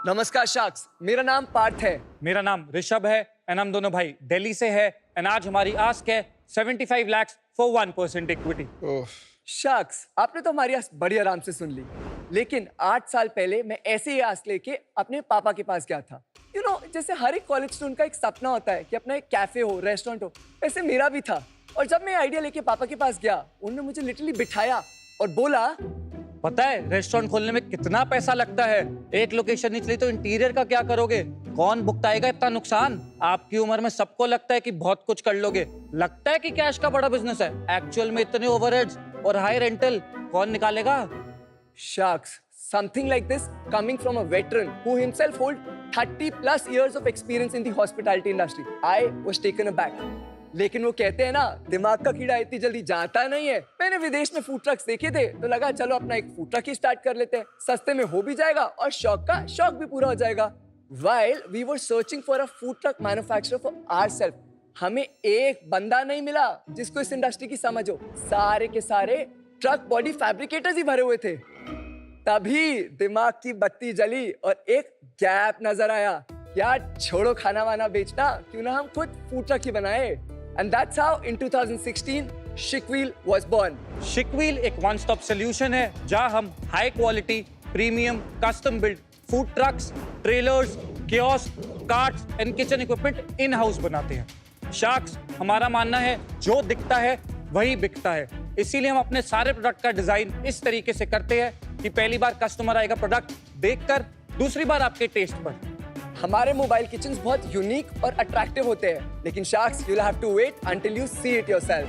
नमस्कार शाक्स, मेरा नाम पार्थ है। मेरा नाम ऋषभ है एंड हम दोनों भाई दिल्ली से है एंड आज हमारी आस्क है 75 lakhs फॉर 1% इक्विटी। शाक्स, आपने तो हमारी आस्क बड़ी आराम से सुन ली, लेकिन 8 साल पहले मैं ऐसे ही आस्क लेके अपने पापा के पास गया था। जैसे हर एक कॉलेज स्टूडेंट का एक सपना होता है कि अपना एक कैफे हो, रेस्टोरेंट हो, वैसे मेरा भी था। और जब मैं आइडिया लेके पापा के पास गया, उन्होंने मुझे लिटरली बिठाया और बोला, पता है रेस्टोरेंट खोलने में कितना पैसा लगता है? एक लोकेशन नहीं चली तो इंटीरियर का क्या करोगे? कौन भुगताएगा इतना नुकसान? आपकी उम्र में सबको लगता है कि बहुत कुछ कर लोगे, लगता है कि कैश का बड़ा बिजनेस है। एक्चुअल में इतने ओवरहेड्स और हाई रेंटल कौन निकालेगा? Sharks, something like this coming from a veteran who himself hold 30+ years of experience in the hospitality industry. I was taken aback. लेकिन वो कहते हैं ना, दिमाग का कीड़ा इतनी जल्दी जाता नहीं है। मैंने विदेश में फूड ट्रक्स देखे थे तो लगा चलो अपना एक फूड ट्रक ही स्टार्ट कर लेते हैं, सस्ते में हो भी जाएगा और शौक का शौक भी पूरा हो जाएगा। While we were searching for a food truck manufacturer for ourselves, हमें एक बंदा नहीं मिला जिसको इस इंडस्ट्री की समझ हो। सारे के सारे ट्रक बॉडी फैब्रिकेटर्स ही भरे हुए थे। तभी दिमाग की बत्ती जली और एक गैप नजर आया। यार छोड़ो खाना वाना बेचना, क्यों ना हम खुद फूड ट्रक ही बनाए। And that's how in 2016 Shickwheel was born. Shickwheel एक वन स्टॉप सोल्यूशन है जहां हम high quality, premium, custom build food trucks, trailers, kiosk, carts and kitchen equipment in house बनाते हैं। शार्क्स, हमारा मानना है जो दिखता है वही बिकता है, इसीलिए हम अपने सारे प्रोडक्ट का डिजाइन इस तरीके से करते हैं कि पहली बार कस्टमर आएगा प्रोडक्ट देखकर, दूसरी बार आपके टेस्ट पर। हमारे मोबाइल किचन्स बहुत यूनिक और अट्रैक्टिव होते हैं, लेकिन sharks, you'll have to wait until you see it yourself।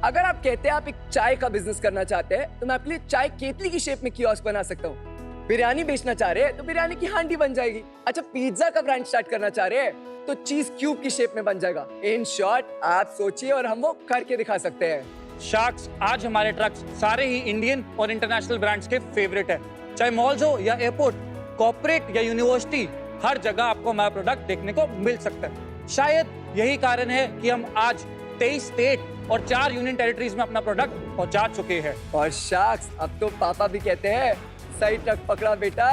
अगर आप कहते हैं आप एक चाय का बिजनेस करना चाहते हैं तो मैं आपके लिए चाय केतली की शेप में कियोस्क बना सकता हूँ। बिरयानी बेचना चाह रहे हैं तो बिरयानी की हांडी बन जाएगी। अच्छा, पिज्जा का ब्रांड स्टार्ट करना चाह रहे हैं तो चीज क्यूब की शेप में बन जाएगा। इन शॉर्ट, आप सोचिए और हम वो करके दिखा सकते हैं। शार्क्स, आज हमारे ट्रक्स सारे ही इंडियन और इंटरनेशनल ब्रांड्स के फेवरेट है। चाहे मॉल्स हो या एयरपोर्ट, कॉर्पोरेट या यूनिवर्सिटी, हर जगह आपको हमारा प्रोडक्ट देखने को मिल सकता है। शायद यही कारण है कि हम आज 23 स्टेट और 4 यूनियन टेरिटरीज में अपना प्रोडक्ट पहुंचा चुके हैं। और शार्क्स, अब तो पापा भी कहते हैं सही ट्रक पकड़ा बेटा।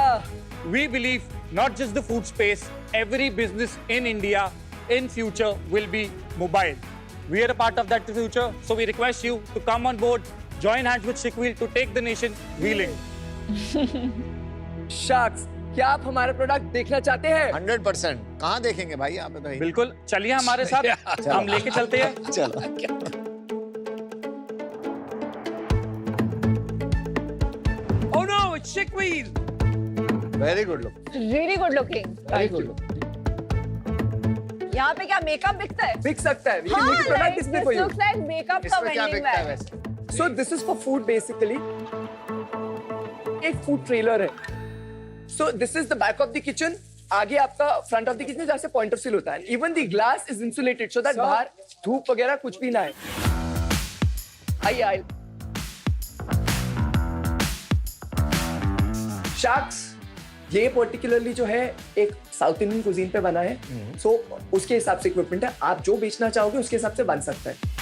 We believe not just the food space, every business in India in future will be mobile. We are a part of that future, so we request you to come on board, join hands with Shickwheel to take the nation wheeling. Sharks, क्या आप हमारा product देखना चाहते हैं? 100%। कहाँ देखेंगे भाई आप? बताइए। बिल्कुल, चलिए हमारे साथ, हम लेके चलते हैं। चलो। Oh no, it's Shickwheel. Very good look. Really good looking. Very good look. यहाँ पे क्या मेकअप बिकता है? बिक सकता है। We can हाँ, make a product like, display this for you. looks like makeup का इसमें क्या vending बिकता है bag. वैसे? So this is for food basically. एक फूड ट्रेलर है। So this is the back of the kitchen. आगे आपका फ्रंट ऑफ द किचन जहाँ से पॉइंट ऑफ सील होता है। Even the glass is insulated so that बाहर धूप वगैरह कुछ भी ना आए। आइए। शार्क्स, ये पर्टिकुलरली जो है एक साउथ इंडियन कुजीन पे बना है। सो उसके हिसाब से इक्विपमेंट है, आप जो बेचना चाहोगे उसके हिसाब से बन सकता है।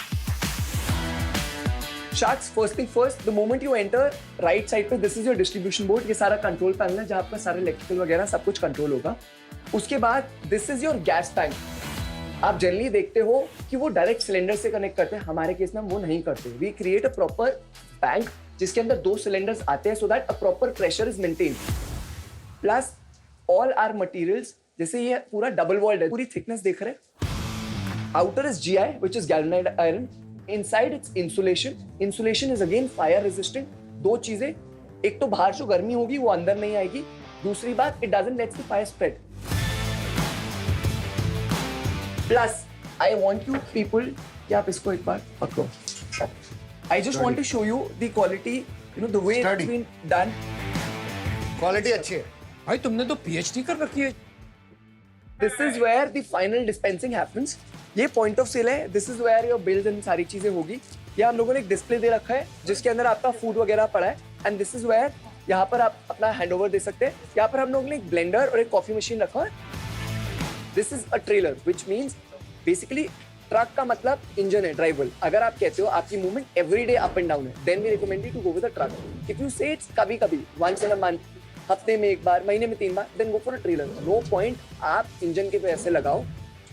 Sharks, first thing first, the moment you enter, right side पे this is your distribution board, ये सारा कंट्रोल पैनल है जहाँ आपका सारा इलेक्ट्रिकल वगैरह सब कुछ कंट्रोल होगा। उसके बाद this is your gas tank। आप जनरली देखते हो कि वो डायरेक्ट सिलेंडर से कनेक्ट करते हैं, हमारे केस में हम वो नहीं करते। We create a proper tank जिसके अंदर 2 सिलेंडर्स आते हैं so that a proper pressure is maintained। Plus all our materials, जैसे ये पूरा डबल वॉल्ड है, पूरी थिकनेस देख रहे हैं। Outer is GI, which is galvanized iron। Inside it's insulation. Insulation is again fire resistant. 2 चीजें, एक तो बाहर जो गर्मी होगी वो अंदर नहीं आएगी, दूसरी बात it doesn't let the fire spread. Plus, I want you people कि आप इसको एक बार पकड़ो। I just want to show you the quality, the way it's been done. Quality अच्छी है। भाई तुमने तो PhD कर रखी है। This is where the final dispensing happens. ये पॉइंट ऑफ सेल है। This is where your bills and सारी चीजें होगी। ये हम लोगों ने एक डिस्प्ले दे रखा है जिसके अंदर आपका फूड वगैरह पड़ा है। एंड दिस इज वेयर, यहाँ पर आप अपना हैंडओवर दे सकते हैं। यहाँ पर हम लोगों ने एक ब्लेंडर और एक कॉफी मशीन रखा है। This is a trailer which means basically truck का मतलब इंजन है, ड्राइवर। अगर आप कहते हो आपकी movement every day up and down है, then we recommend you to go with a truck. If you say it's कभी कभी, वंस इन अ मंथ, हफ्ते में एक बार, महीने में 3 बार, then go for a trailer. No point आप इंजन के पैसे लगाओ,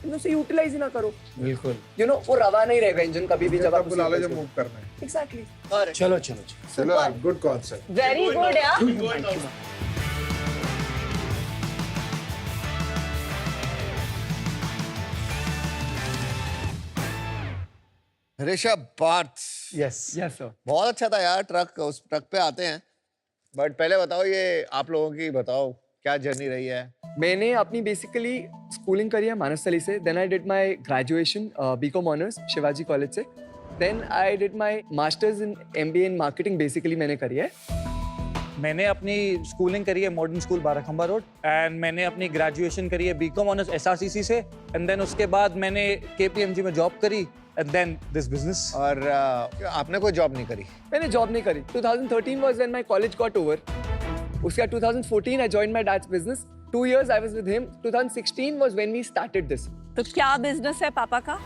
उसे यूटिलाइज ही ना करो। बिल्कुल। यू नो वो रवा नहीं रहेगा इंजन कभी भी जब आप बुला लो जब मूव करना है। एग्जैक्टली। चलो चलो चलो गुड कॉन्सेप्ट। वेरी गुड यार। Rishabh Parth, yes yes sir. बहुत अच्छा था यार ट्रक, उस ट्रक पे आते हैं। बट पहले बताओ ये आप लोगों की बताओ क्या जर्नी रही है। मैंने अपनी बेसिकली स्कूलिंग करी है मानसतली से, then I did my graduation BCom honours Shivaji college से, then I did my masters in MBA in marketing basically मैंने करी है। मैंने अपनी स्कूलिंग करी है modern school Barakhamba road, and मैंने अपनी ग्रेजुएशन करी है बीकॉम ऑनर्स एसआरसीसी से, एंड देन उसके बाद मैंने केपीएमजी में जॉब करी, एंड देन दिस बिजनेस। और आपने कोई जॉब नहीं करी? मैंने जॉब नहीं करी। 2013 was when my college got over. उसके बाद 2014 I joined my dad's business. 2 years I was with him. 2016 was when we started this. तो क्या बिजनेस है पापा का?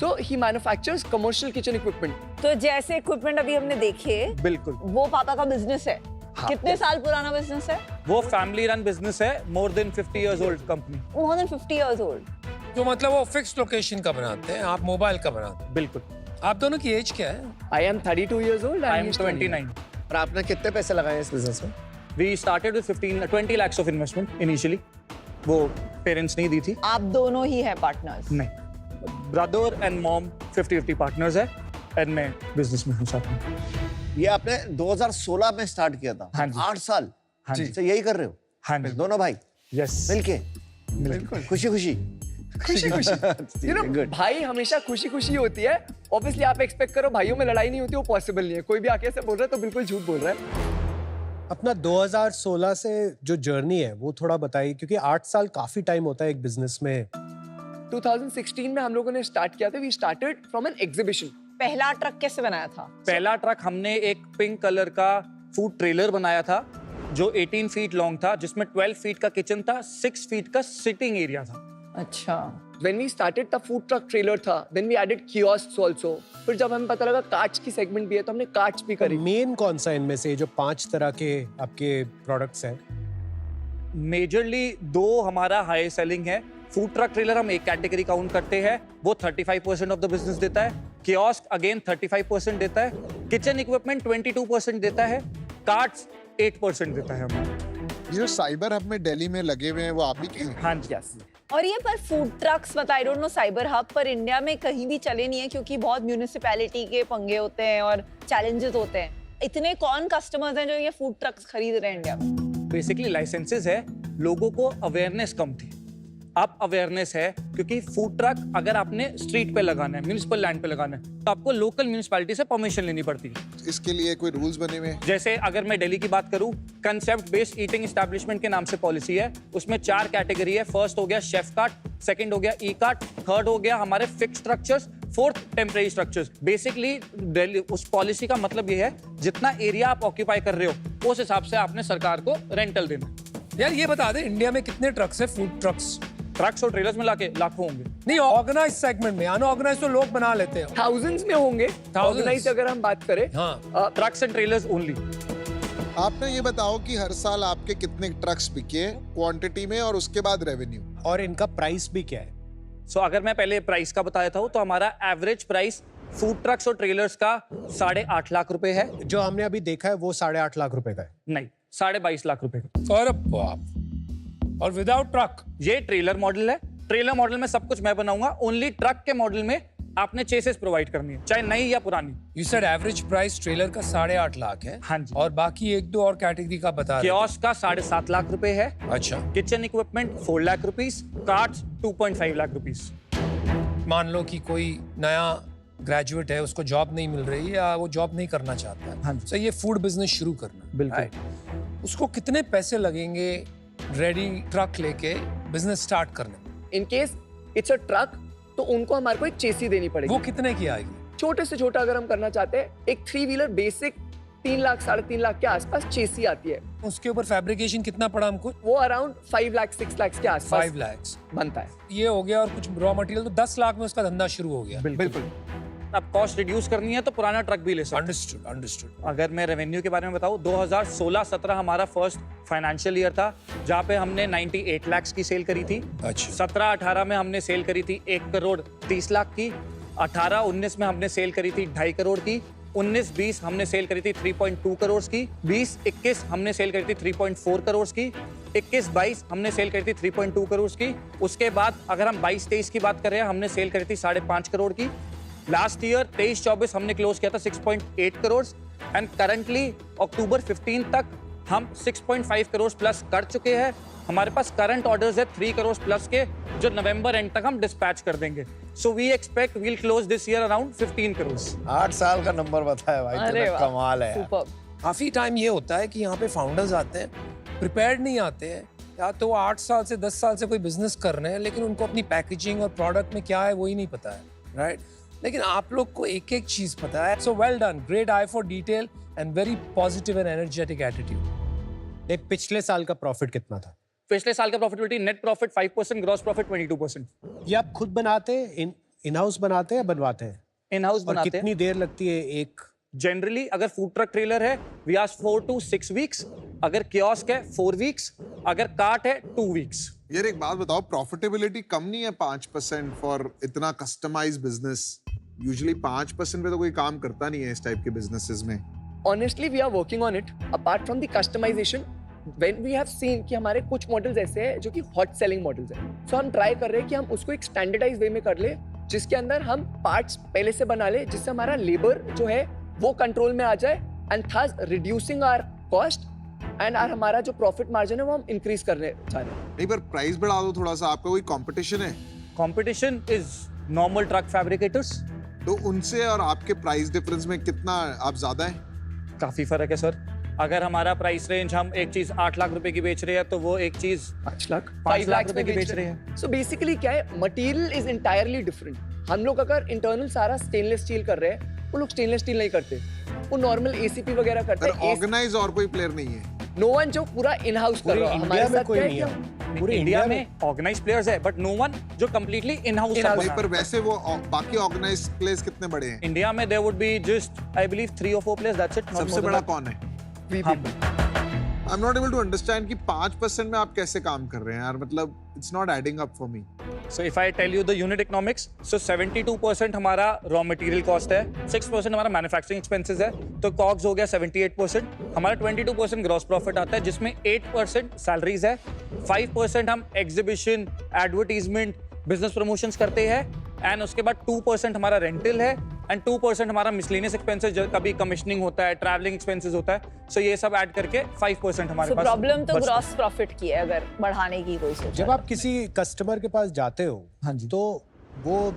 So he manufactures commercial kitchen equipment. तो जैसे इक्विपमेंट अभी हमने देखे, बिल्कुल, वो पापा का बिजनेस है। कितने साल पुराना बिजनेस है? वो फैमिली रन बिजनेस है, more than 50 years old company. More than 50 years old. तो मतलब वो फिक्स लोकेशन का बनाते हैं, आप मोबाइल का बनाते हैं। बिल्कुल। आप दोनों की एज क्या है? I am 32 years old. I and am he's 29। और आपने कितने पैसे लगाए इस बिजनेस में? We started with 20 lakhs of investment initially, वो पेरेंट्स नहीं दी थी। आप दोनों ही हैं पार्टनर्स? नहीं, ब्रदर एंड मॉम 50-50 पार्टनर्स है, एंड मैं बिजनेस में हूँ साथ में। ये आपने 2016 में स्टार्ट किया था। हाँ जी। 8 साल। हाँ जी। तो यही कर रहे हो हाँ जी, दोनों भाई यस। मिलके? बिल्कुल। खुशी खुशी। खुशी खुशी। You know, Good. भाई हमेशा खुशी खुशी होती है। Obviously आप एक्सपेक्ट करो भाइयों में लड़ाई नहीं होती, वो पॉसिबल नहीं है। कोई भी आके ऐसे बोल रहा है तो बिल्कुल झूठ बोल रहा है। अपना 2016 से जो जर्नी है वो थोड़ा बताइए, क्योंकि 8 साल काफी टाइम होता है एक बिजनेस में। 2016 में हम लोगों ने स्टार्ट किया था। We started from an exhibition. पहला ट्रक कैसे बनाया था? पहला ट्रक हमने एक पिंक कलर का फूड ट्रेलर बनाया था जो 18 फीट लॉन्ग था, जिसमें 12 फीट का किचन था, 6 फीट का सिटिंग एरिया था। अच्छा। When we started the food truck trailer था, then we added kiosks also. फिर जब हमें पता लगा कार्ट्स की सेगमेंट भी है तो हमने कार्ट्स भी करी। मेन कौन सा इनमें से जो 5 तरह के आपके प्रोडक्ट्स हैं? मेजरली 2 हमारा हाई सेलिंग है। फूड ट्रक ट्रेलर हम एक कैटेगरी काउंट करते हैं, वो 35% ऑफ द बिजनेस देता है। कियोस्क अगेन 35% देता है। किचन इक्विपमेंट 22% देता है। कार्ट्स 8% देता है हमें। ये जो साइबर हब में दिल्ली में लगे हुए हैं वो आप ही के हैं? हाँ जी। Yes. और ये पर फूड ट्रक्स मतलब I don't know cyber hub पर इंडिया में कहीं भी चले नहीं है, क्योंकि बहुत म्यूनिसिपैलिटी के पंगे होते हैं और चैलेंजेस होते हैं। इतने कौन कस्टमर्स हैं जो ये फूड ट्रक्स खरीद रहे हैं इंडिया में? बेसिकली लाइसेंसेस है, लोगों को अवेयरनेस कम थी, अब अवेयरनेस है, क्योंकि फूड ट्रक अगर आपने स्ट्रीट पे लगाना है, म्यूनिसिपल लैंड पे लगाना है, तो आपको लोकल म्यूनिसिपैलिटी से परमिशन लेनी पड़ती है। इसके लिए कोई रूल्स बने हुए हैं? जैसे अगर मैं दिल्ली की बात करूं, कंसेप्ट बेस्ड ईटिंग एस्टैब्लिशमेंट के नाम से पॉलिसी है, उसमें 4 कैटेगरी है। फर्स्ट हो गया शेफ कार्ट, सेकंड हो गया ई कार्ट, थर्ड हो गया हमारे fixed structures, fourth temporary structures. Basically Delhi उस पॉलिसी का मतलब ये है, जितना एरिया आप ऑक्यूपाई कर रहे हो उस हिसाब से आपने सरकार को रेंटल देना। यार ये बता दे, इंडिया में कितने ट्रक्स है फूड ट्रक्स? ट्रक्स और ट्रेलर्स मिला के लाखों होंगे। नहीं, ऑर्गेनाइज सेगमेंट में, अनऑर्गेनाइज तो लोग बना लेते हैं। Thousands में होंगे। Organized अगर हम बात करें। हाँ। Trucks and trailers only. आपने ये बताओ कि हर साल आपके कितने ट्रक्स बिके क्वांटिटी में और उसके बाद रेवेन्यू, और इनका प्राइस भी क्या है? सो अगर मैं पहले प्राइस का बताया था तो हमारा एवरेज प्राइस फूड ट्रक्स और ट्रेलर्स का 8.5 लाख रुपए है। जो हमने अभी देखा है वो 8.5 लाख रुपए का है। नहीं, 22.5 लाख रुपए का। अरे बाप। और विदाउट ट्रक? ये ट्रेलर मॉडल है। ट्रेलर मॉडल में सब कुछ मैं बनाऊंगा। ओनली ट्रक के मॉडल में आपने चेसेस प्रोवाइड करनी है, चाहे नई या पुरानी। You said average price trailer का 8.5 लाख है। हाँ जी। और बाकी 1-2 और कैटेगरी का बता रहे कियोस्क का 7.5 लाख रुपए है। हो। अच्छा। Kitchen equipment 4 lakh rupees, carts 2.5 lakh rupees. मान लो कि कोई नया ग्रेजुएट है, उसको जॉब नहीं मिल रही या वो जॉब नहीं करना चाहता है, हाँ जी। तो ये फूड बिजनेस शुरू करना, बिल्कुल। उसको कितने पैसे लगेंगे रेडी ट्रक लेके बिजनेस स्टार्ट करने में? In case it's a truck, तो उनको हमारे को एक चेसी देनी पड़ेगी। वो कितने की आएगी? छोटे से छोटा अगर हम करना चाहते हैं, एक 3 व्हीलर बेसिक 3 लाख 3.5 लाख के आसपास चेसी आती है। उसके ऊपर फैब्रिकेशन कितना पड़ा हमको? वो अराउंड 5 लाख 6 लाख के आसपास 5 लाख बनता है। ये हो गया, और कुछ रॉ मटेरियल तो 10 लाख में उसका धंधा शुरू हो गया। बिल्कुल। अब कॉस्ट रिड्यूस करनी है तो पुराना ट्रक भी ले सकते अंडरस्टूड अंडरस्टूड हैं। अगर मैं रेवेन्यू के बारे में बताऊं, 2016-17 हमारा फर्स्ट फाइनेंशियल ईयर था जहाँ पे हमने 98 लाख की सेल करी थी। अच्छा 17-18 में हमने सेल करी थी 1 करोड़ 30 लाख की। 18-19 में हमने सेल करी थी 2.5 करोड़ की। 19-20 हमने सेल करी थी 3.2 करोड़ की। 20-21 हमने सेल करी थी 3.4 करोड़ की। 21-22 हमने सेल करी थी 3.2 करोड़ की। उसके बाद अगर हम 22-23 की बात करें, हमने सेल करी थी 5.5 करोड़ की। लास्ट ईयर 23-24 हमने क्लोज किया था 6.8 करोड़ एंड करंटली अक्टूबर 15 तक हम 6.5 करोड़ प्लस कर चुके हैं। हमारे पास करंट ऑर्डर्स है 3 करोड़ प्लस के, जो नवंबर एंड तक हम डिस्पैच कर देंगे। So we expect we'll close this year around 15 crore. 8 साल का नंबर बताया भाई, अरे तेरा वाह, कमाल है यार। सुपर्ब। काफ़ी टाइम ये होता है कि यहाँ पे फाउंडर्स आते हैं, प्रिपेयर्ड नहीं आते हैं, या तो 8 साल से 10 साल से कोई बिजनेस कर रहे हैं लेकिन उनको अपनी पैकेजिंग और प्रोडक्ट में क्या है वही नहीं पता है, राइट? लेकिन आप लोग को एक एक चीज़ पता है। So well done, great I for detail and very positive and energetic attitude. एक पिछले साल का प्रॉफिट कितना था? पिछले साल का profitability net profit 5%, gross profit 22%। ये आप खुद बनाते हैं, इन हाउस बनाते हैं या बनवाते हैं? इन हाउस और बनाते हैं। कितनी देर लगती है एक? जनरली अगर फूड ट्रक ट्रेलर है वी आस्क 4 to 6 वीक्स, अगर कियोस्क है 4 वीक्स, अगर कार्ट है 2 वीक्स। यार एक बात बताओ, प्रॉफिटेबिलिटी कम नहीं है 5% फॉर इतना कस्टमाइज बिजनेस? यूजुअली 5% पे तो कोई काम करता नहीं है इस टाइप के बिजनेसेस में। Honestly, we are working on it. Apart from the customization, when we have seen कि हमारे कुछ मॉडल्स ऐसे हैं जो कि हॉट सेलिंग मॉडल्स हैं, so हम ट्राई कर रहे हैं कि हम उसको एक स्टैंडर्डाइज वे में कर ले, जिसके अंदर हम पार्ट्स पहले से बना ले, जिससे हमारा लेबर जो है वो कंट्रोल में आ जाए and thus reducing our cost and हमारा जो प्रॉफिट मार्जिन है वो हम इंक्रीज करने चाह रहे हैं। नहीं पर प्राइस बढ़ा दो थोड़ा सा, आपका कोई कंपटीशन है? Competition is normal truck fabricators. तो उनसे और आपके प्राइस डिफरेंस में कितना आप ज्यादा है? काफी फर्क है सर। अगर हमारा प्राइस रेंज हम एक चीज 8 लाख रुपए की बेच रहे हैं तो वो एक चीज 5 लाख 5 लाख रुपए की बेच रहे हैं। सो बेसिकली क्या है, मटेरियल इज इंटायरली डिफरेंट। हम लोग अगर इंटरनल सारा स्टेनलेस स्टील कर रहे हैं, वो लोग स्टेनलेस स्टील नहीं करते, वो नॉर्मल एसीपी वगैरह करते हैं। ऑर्गेनाइज और कोई प्लेयर नहीं है? नो वन जो पूरा इन हाउस कर पूरे रहा है। इंडिया हमारे में साथ कोई क्या है नहीं कि है। हम पूरे इंडिया में ऑर्गेनाइज प्लेयर्स है बट नो वन जो कंप्लीटली इन हाउस नहीं पर वैसे वो बाकी ऑर्गेनाइज प्लेयर्स कितने बड़े हैं? इंडिया में there would be just I believe 3 or 4 players, that's it. सबसे बड़ा कौन है? I am not able to understand कि 5% में आप कैसे काम कर रहे हैं यार, मतलब it's not adding up for me. So if I tell you the unit economics, so 72% हमारा raw material cost है, 6% हमारा manufacturing expenses है, तो COGS हो गया 78%, हमारा 22% gross profit आता है, जिसमें 8% salaries है, 5% हम exhibition, advertisement, business promotions करते हैं, and उसके बाद 2% हमारा रेंटल है, एंड 2% हमारा मिसलेनियस एक्सपेंसेस, कभी कमिश्निंग होता है, ट्रैवलिंग एक्सपेंसेस होता है, सो ये सब ऐड करके 5% हमारे सो पास प्रॉब्लम तो बचता है। ग्रॉस प्रॉफिट की है अगर बढ़ाने की कोई सोच। जब आप किसी कस्टमर के पास जाते हो, हाँ जी। तो वो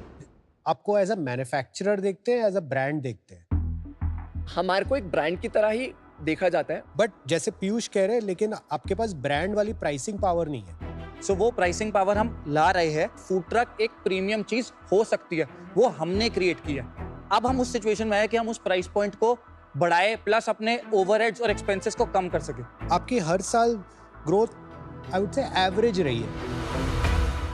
आपको एज अ मैन्युफैक्चरर देखते हैं, एज अ ब्रांड देखते हैं? हमारे को एक ब्रांड की तरह ही देखा जाता है। बट जैसे पीयूष कह रहे हैं, लेकिन आपके पास ब्रांड वाली प्राइसिंग पावर नहीं है। सो वो प्राइसिंग पावर हम ला रहे हैं। फूड ट्रक एक प्रीमियम चीज हो सकती है, वो हमने क्रिएट की है। अब हम उस सिचुएशन में आए कि हम उस प्राइस पॉइंट को बढ़ाए प्लस अपने ओवरहेड्स और एक्सपेंसेस को कम कर सके। आपकी हर साल ग्रोथ आई वुड से एवरेज रही है,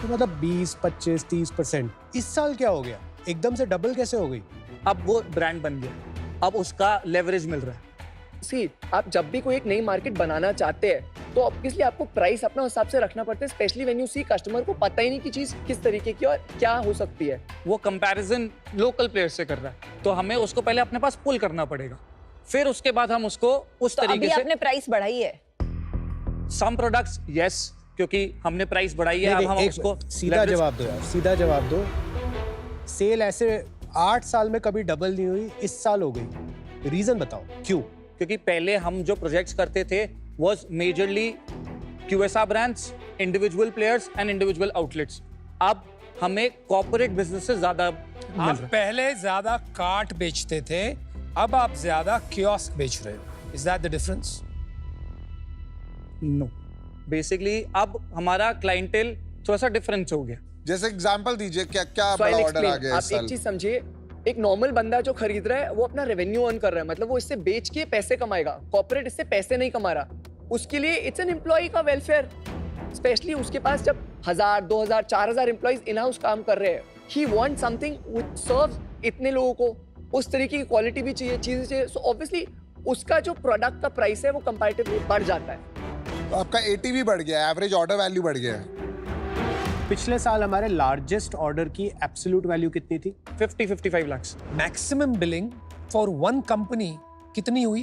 तो मतलब 20, 25, 30%। इस साल क्या हो गया, एकदम से डबल कैसे हो गई? अब वो ब्रांड बन गया, अब उसका लेवरेज मिल रहा है। सी, आप जब भी कोई एक नई मार्केट बनाना चाहते हैं तो ऑब्वियसली आपको प्राइस अपना हिसाब से रखना पड़ता है, specially when you see customer को पता ही नहीं कि चीज किस तरीके की और क्या हो सकती है। वो कंपैरिजन लोकल प्लेयर्स से कर रहा है, तो हमें उसको पहले अपने पास पुल करना पड़ेगा, फिर उसके बाद हम उसको उस तो तरीके अभी से आपने प्राइस बढ़ाई है? सम प्रोडक्ट्स यस, क्योंकि हमने प्राइस बढ़ाई है। अब हम एक उसको सीधा जवाब दो यार, सीधा जवाब दो। सेल ऐसे 8 साल में कभी डबल नहीं हुई, इस साल हो गई, रीजन बताओ क्यों? क्योंकि पहले हम जो प्रोजेक्ट्स करते थे was majorly QSR brands, individual players and individual outlets. अब हमें कॉर्पोरेट बिजनेस से ज्यादा मिल आप रहा है। पहले ज्यादा कार्ट बेचते थे, अब आप ज्यादा कियोस्क बेच रहे हो। Is that the difference? No, basically अब हमारा क्लाइंटेल थोड़ा सा डिफरेंस हो गया। जैसे एग्जांपल दीजिए, क्या क्या So I'll बड़ा ऑर्डर आ explain. गया आप इस एक साल? चीज समझिए, एक नॉर्मल बंदा जो खरीद रहा है वो अपना रेवेन्यू अर्न कर रहा है, मतलब वो इससे बेच के पैसे कमाएगा। कॉर्पोरेट इससे पैसे नहीं कमा रहा, उसके लिए इट्स एन एम्प्लॉय का वेलफेयर। स्पेशली उसके पास जब 1000, 2000, 4000 एम्प्लॉइज इन हाउस काम कर रहे हैं, he want something which serves इतने लोगों को उस तरीके की क्वालिटी भी चाहिए, चीजें चाहिए, सो ऑब्वियसली उसका जो प्रोडक्ट का प्राइस है वो कंपैरेटिवली बढ़ जाता है। तो आपका एटीवी बढ़ गया, एवरेज ऑर्डर वैल्यू बढ़ गया है। पिछले साल हमारे लार्जेस्ट ऑर्डर की एब्सोल्यूट वैल्यू कितनी थी? 50-55 lakhs। Maximum billing for one company कितनी हुई?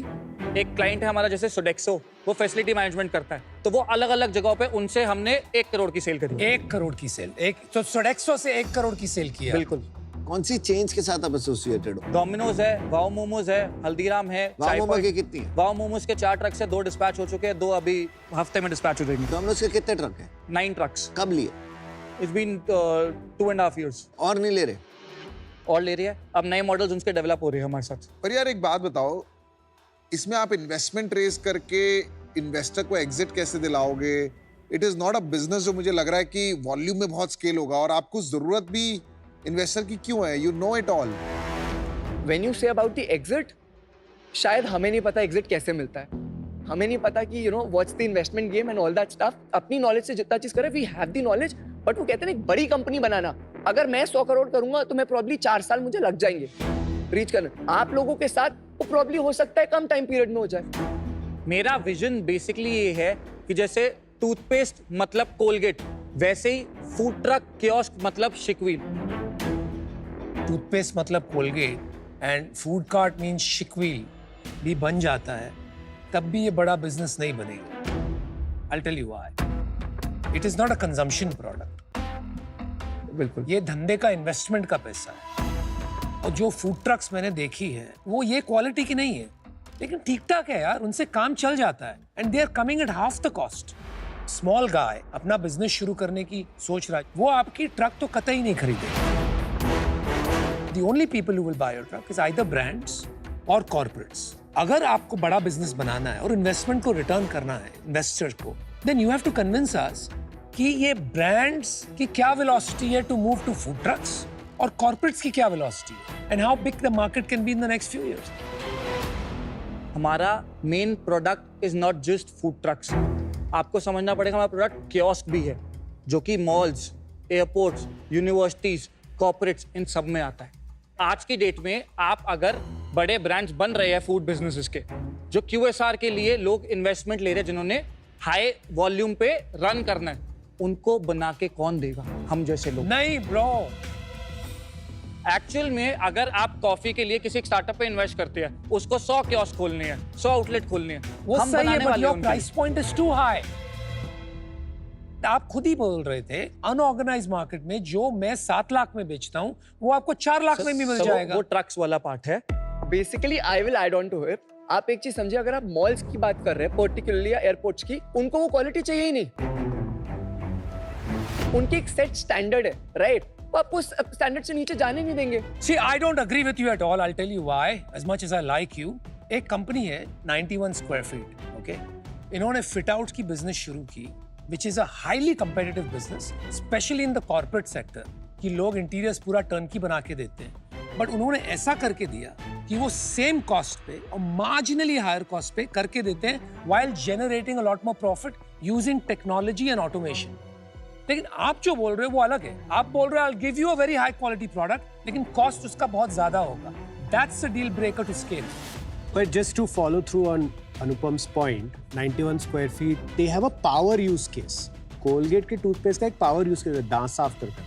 एक क्लाइंट है हमारा जैसे सोडेक्सो, वो फैसिलिटी मैनेजमेंट करता है, तो वो अलग अलग जगहों पे उनसे हमने 1 करोड़ की सेल करी। 1 करोड़ की सेल, एक तो सोडेक्सो से 1 करोड़ की सेल किया। बिल्कुल। कौन सी चेन्स के साथ आप एसोसिएटेड हो? डोमिनोज है, वाओ मोमोज है, हल्दीराम है, वाओ मोमो के कितनी है? वाओ मोमोज के 4 ट्रक्स है, 2 डिस्पैच हो चुके हैं, 2 अभी हफ्ते में डिस्पैच हो जाएंगे। डोमिनोज के कितने ट्रक हैं? 9 ट्रक्स। कब लिए? It's been 2.5 years। और नहीं ले रहे? और ले रही है, अब नए मॉडल्स उनके डेवलप हो रहे हैं हमारे साथ। पर यार एक बात बताओ, इसमें आप इन्वेस्टमेंट रेज करके इन्वेस्टर को एग्जिट कैसे दिलाओगे? It is not a business जो मुझे लग रहा है कि वॉल्यूम में बहुत स्केल होगा, और आपको जरूरत भी इन्वेस्टर की क्यों है? You know it all. When you say about the exit, शायद हमें नहीं पता एग्जिट कैसे मिलता है, हमें नहीं पता कि you know what's the investment game and all that stuff. अपनी नॉलेज से जितना चीज करें, we have the knowledge, but वो कहते हैं ना एक बड़ी कंपनी बनाना, अगर मैं 100 करोड़ करूंगा तो मैं प्रॉब्ली 4 साल मुझे लग जाएंगे रीच करने। आप लोगों के साथ वो प्रॉब्ली हो सकता है कम टाइम पीरियड में हो जाए। मेरा विजन बेसिकली ये है कि जैसे टूथपेस्ट मतलब कोलगेट, वैसे ही फूड ट्रक कियोस्क मतलब शिकवीर। टूथपेस्ट मतलब Colgate and food cart means शिकवील भी बन जाता है, तब भी ये बड़ा बिजनेस नहीं बनेगा। I'll tell you why. It is not a consumption product. बिल्कुल, ये धंधे का इन्वेस्टमेंट का पैसा है। और जो फूड ट्रक्स मैंने देखी है वो ये क्वालिटी की नहीं है, लेकिन ठीक ठाक है यार, उनसे काम चल जाता है and they are coming at half the cost. Small guy अपना बिजनेस शुरू करने की सोच रहा है, वो आपकी ट्रक तो कतई नहीं खरीदेगा। The only people who will buy your truck is either brands or corporates. अगर आपको बड़ा बिजनेस बनाना है और इन्वेस्टमेंट को रिटर्न करना है इन्वेस्टर को, then you have to convince us कि ये ब्रांड्स की क्या वेलोसिटी है to move to food trucks और कॉर्पोरेट्स की क्या वेलोसिटी है and how big the market can be in the next few years. हमारा main product is not just food trucks. आपको समझना पड़ेगा हमारा प्रोडक्ट कियोस्क भी है, जो कि मॉल्स, एयरपोर्ट्स, यूनिवर्सिटीज, कॉर्पोरेट्स, इन सब में आता है। आज की डेट में आप अगर बड़े ब्रांड्स बन रहे हैं फूड बिजनेसेस के, जो QSR के लिए लोग इन्वेस्टमेंट ले रहे हैं, जिन्होंने हाई वॉल्यूम पे रन करना है, उनको बना के कौन देगा? हम जैसे लोग नहीं ब्रो। एक्चुअल में अगर आप कॉफी के लिए किसी स्टार्टअप पे इन्वेस्ट करते हैं, उसको 100 कियोस्क खोलने हैं, 100 आउटलेट खोलने हैं, वो हम सही है, बनाने but वाले your हैं उनके price point is too high. आप खुद ही बोल रहे थे अनऑर्गेनाइज्ड मार्केट में जो मैं 7 लाख में बेचता हूँ वो आपको 4 लाख में भी मिल लिए। जाएगा। वो ट्रक्स वाला पार्ट है। Basically I will add on to it. आप एक चीज समझिए, अगर आप मॉल्स की बात कर रहे हैं पर्टिकुलरली या एयरपोर्ट्स की, उनको वो क्वालिटी चाहिए ही नहीं। उनकी एक सेट स्टैंडर्ड है, राइट? वो आपको स्टैंडर्ड से नीचे जाने नहीं देंगे। See, I don't agree with you at all. I'll tell you why. As much as I like you, एक कंपनी है 91 स्क्वायर फीट, ओके? इन्होंने फिट आउट की बिजनेस शुरू की, which is a highly competitive business, especially in the corporate sector, कि लोग interiors पूरा turnkey बना के देते हैं। बट उन्होंने ऐसा करके दिया कि वो सेम कॉस्ट पे और मार्जिनली हायर कॉस्ट पे करके देते हैं, while generating a lot more profit using technology and automation. लेकिन आप जो बोल रहे हो वो अलग है। आप बोल रहे हो I'll give you a very high quality product, लेकिन कॉस्ट उसका बहुत ज्यादा होगा। That's the deal breaker to scale. But just to follow through on Anupam's point, 91 square feet, they have a power use case. Colgate के toothpaste का एक power use case है, दांत साफ करता।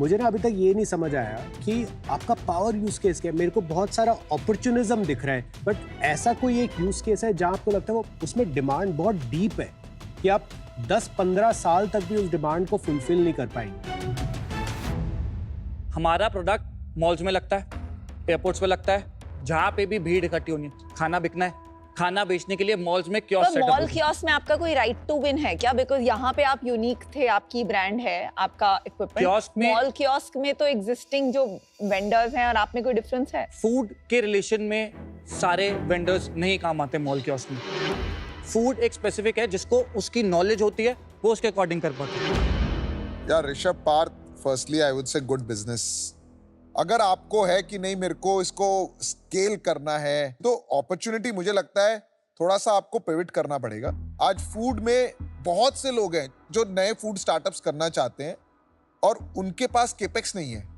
मुझे ना अभी तक ये नहीं समझ आया कि आपका पावर यूज केस क्या है। मेरे को बहुत सारा अपॉर्चुनिज्म दिख रहा है, बट ऐसा कोई एक यूज केस है जहां आपको लगता है वो उसमें डिमांड बहुत डीप है कि आप 10-15 साल तक भी उस डिमांड को फुलफिल नहीं कर पाएंगे। हमारा प्रोडक्ट मॉल्स में लगता है, एयरपोर्ट्स पे लगता है, जहाँ पे भी भीड़ इकट्ठी होनी है, खाना बिकना है, खाना बेचने के लिए मॉल्स में कियोस्क तो सेटअप मॉल होते हैं। कियोस्क में आपका कोई राइट टू विन है क्या? बिकॉज यहाँ पे आप यूनिक थे, आपकी ब्रांड है, आपका इक्विपमेंट। कियोस्क में- मॉल कियोस्क में तो एग्जिस्टिंग जो वेंडर्स हैं और आप में कोई डिफरेंस है? फूड के रिलेशन में सारे वेंडर्स नहीं काम आते मॉल कियोस्क में। फूड एक स्पेसिफिक है, जिसको उसकी नॉलेज होती है, वो उसके अकॉर्डिंग कर पाते हैं। यार Rishabh, Parth, firstly I would say good business. अगर आपको है कि नहीं मेरे को इसको स्केल करना है, तो अपॉर्चुनिटी मुझे लगता है थोड़ा सा आपको पिवट करना पड़ेगा। आज फूड में बहुत से लोग हैं जो नए फूड स्टार्टअप्स करना चाहते हैं और उनके पास केपेक्स नहीं है।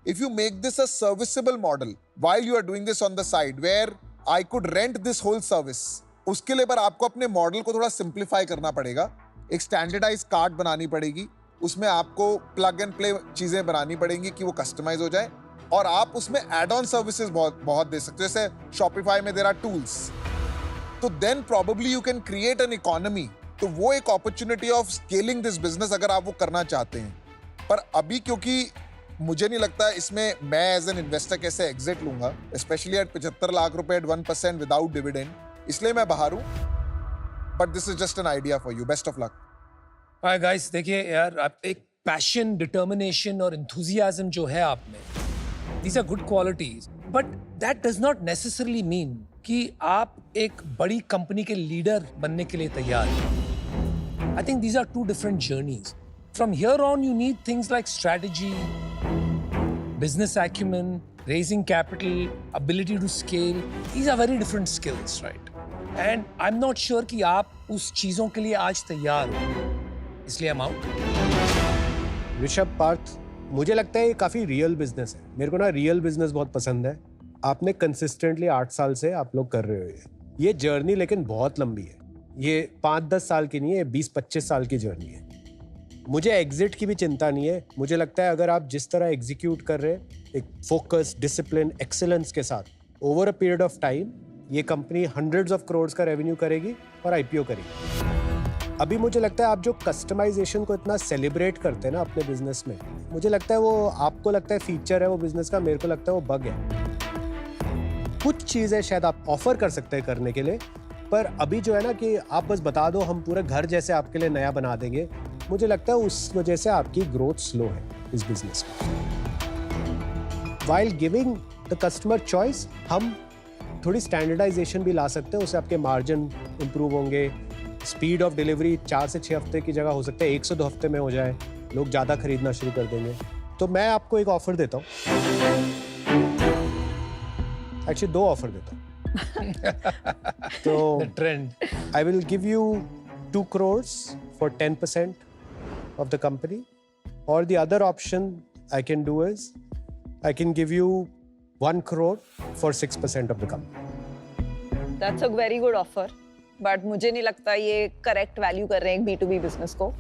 if you make this a serviceable model while you are doing this on the side where I could rent this whole service, उसके लिए पर आपको अपने मॉडल को थोड़ा सिंप्लीफाई करना पड़ेगा, एक स्टैंडर्डाइज कार्ड बनानी पड़ेगी, उसमें आपको प्लग एंड प्ले चीजें बनानी पड़ेंगी कि वो कस्टमाइज हो जाए, और आप उसमें एड ऑन सर्विसेज बहुत दे सकते हो, जैसे शॉपिफाई में देयर आर टूल्स, तो then probably you can create an economy. तो वो एक opportunity of scaling this business अगर आप वो करना चाहते हैं। पर अभी क्योंकि मुझे नहीं लगता इसमें मैं एज एन इन्वेस्टर कैसे एग्जिट लूंगा, स्पेशली एट 75 लाख रुपए एट 1% विदाउट डिविडेंड, इसलिए मैं बाहर हूं। But this is just an idea for you, best of luck. Hi guys, देखिए यार, आप एक पैशन, डिटर्मिनेशन और एंथुसियाज्म जो है आप में, these are good qualities, but that does not necessarily mean कि आप एक बड़ी कंपनी के लीडर बनने के लिए तैयार हैं। I think these are two different journeys. From here on, you need things like strategy, business acumen, raising capital, ability to scale. These are very different skills, right? And I'm not sure कि आप उस चीजों के लिए आज तैयार हो, इसलिए I'm out. ऋषभ, पार्थ, मुझे लगता है ये काफ़ी रियल बिजनेस है। मेरे को ना रियल बिजनेस बहुत पसंद है। आपने कंसिस्टेंटली 8 साल से आप लोग कर रहे हो ये जर्नी, लेकिन बहुत लंबी है। ये 5-10 साल की नहीं है, 20-25 साल की जर्नी है। मुझे एग्जिट की भी चिंता नहीं है। मुझे लगता है अगर आप जिस तरह एग्जीक्यूट कर रहे हैं, एक फोकस, डिसिप्लिन, एक्सेलेंस के साथ, over a period of time ये कंपनी हंड्रेड्स ऑफ करोड़ का रेवेन्यू करेगी और आईपीओ करेगी। अभी मुझे लगता है आप जो कस्टमाइजेशन को इतना सेलिब्रेट करते हैं ना अपने बिजनेस में, मुझे लगता है वो आपको लगता है फीचर है वो बिजनेस का, मेरे को लगता है वो बग है। कुछ चीज़ें शायद आप ऑफर कर सकते हैं करने के लिए, पर अभी जो है ना कि आप बस बता दो हम पूरा घर जैसे आपके लिए नया बना देंगे, मुझे लगता है उस वजह से आपकी ग्रोथ स्लो है इस बिजनेस में। While giving the customer choice, हम थोड़ी स्टैंडर्डाइजेशन भी ला सकते हैं, उससे आपके मार्जिन इंप्रूव होंगे। स्पीड ऑफ डिलीवरी 4 से 6 हफ्ते की जगह हो सकता है 1 से 2 हफ्ते में हो जाए, लोग ज़्यादा खरीदना शुरू कर देंगे। तो मैं आपको एक ऑफर देता हूँ, एक्चुअली 2 ऑफर देता हूँ। तो trend, I will give you 2 crores for 10% of the company, or the other option I can do is I can give you 1 crore for 6% of the company. That's a very good offer, but मुझे नहीं लगता ये correct value कर रहे हैं एक B2B business को।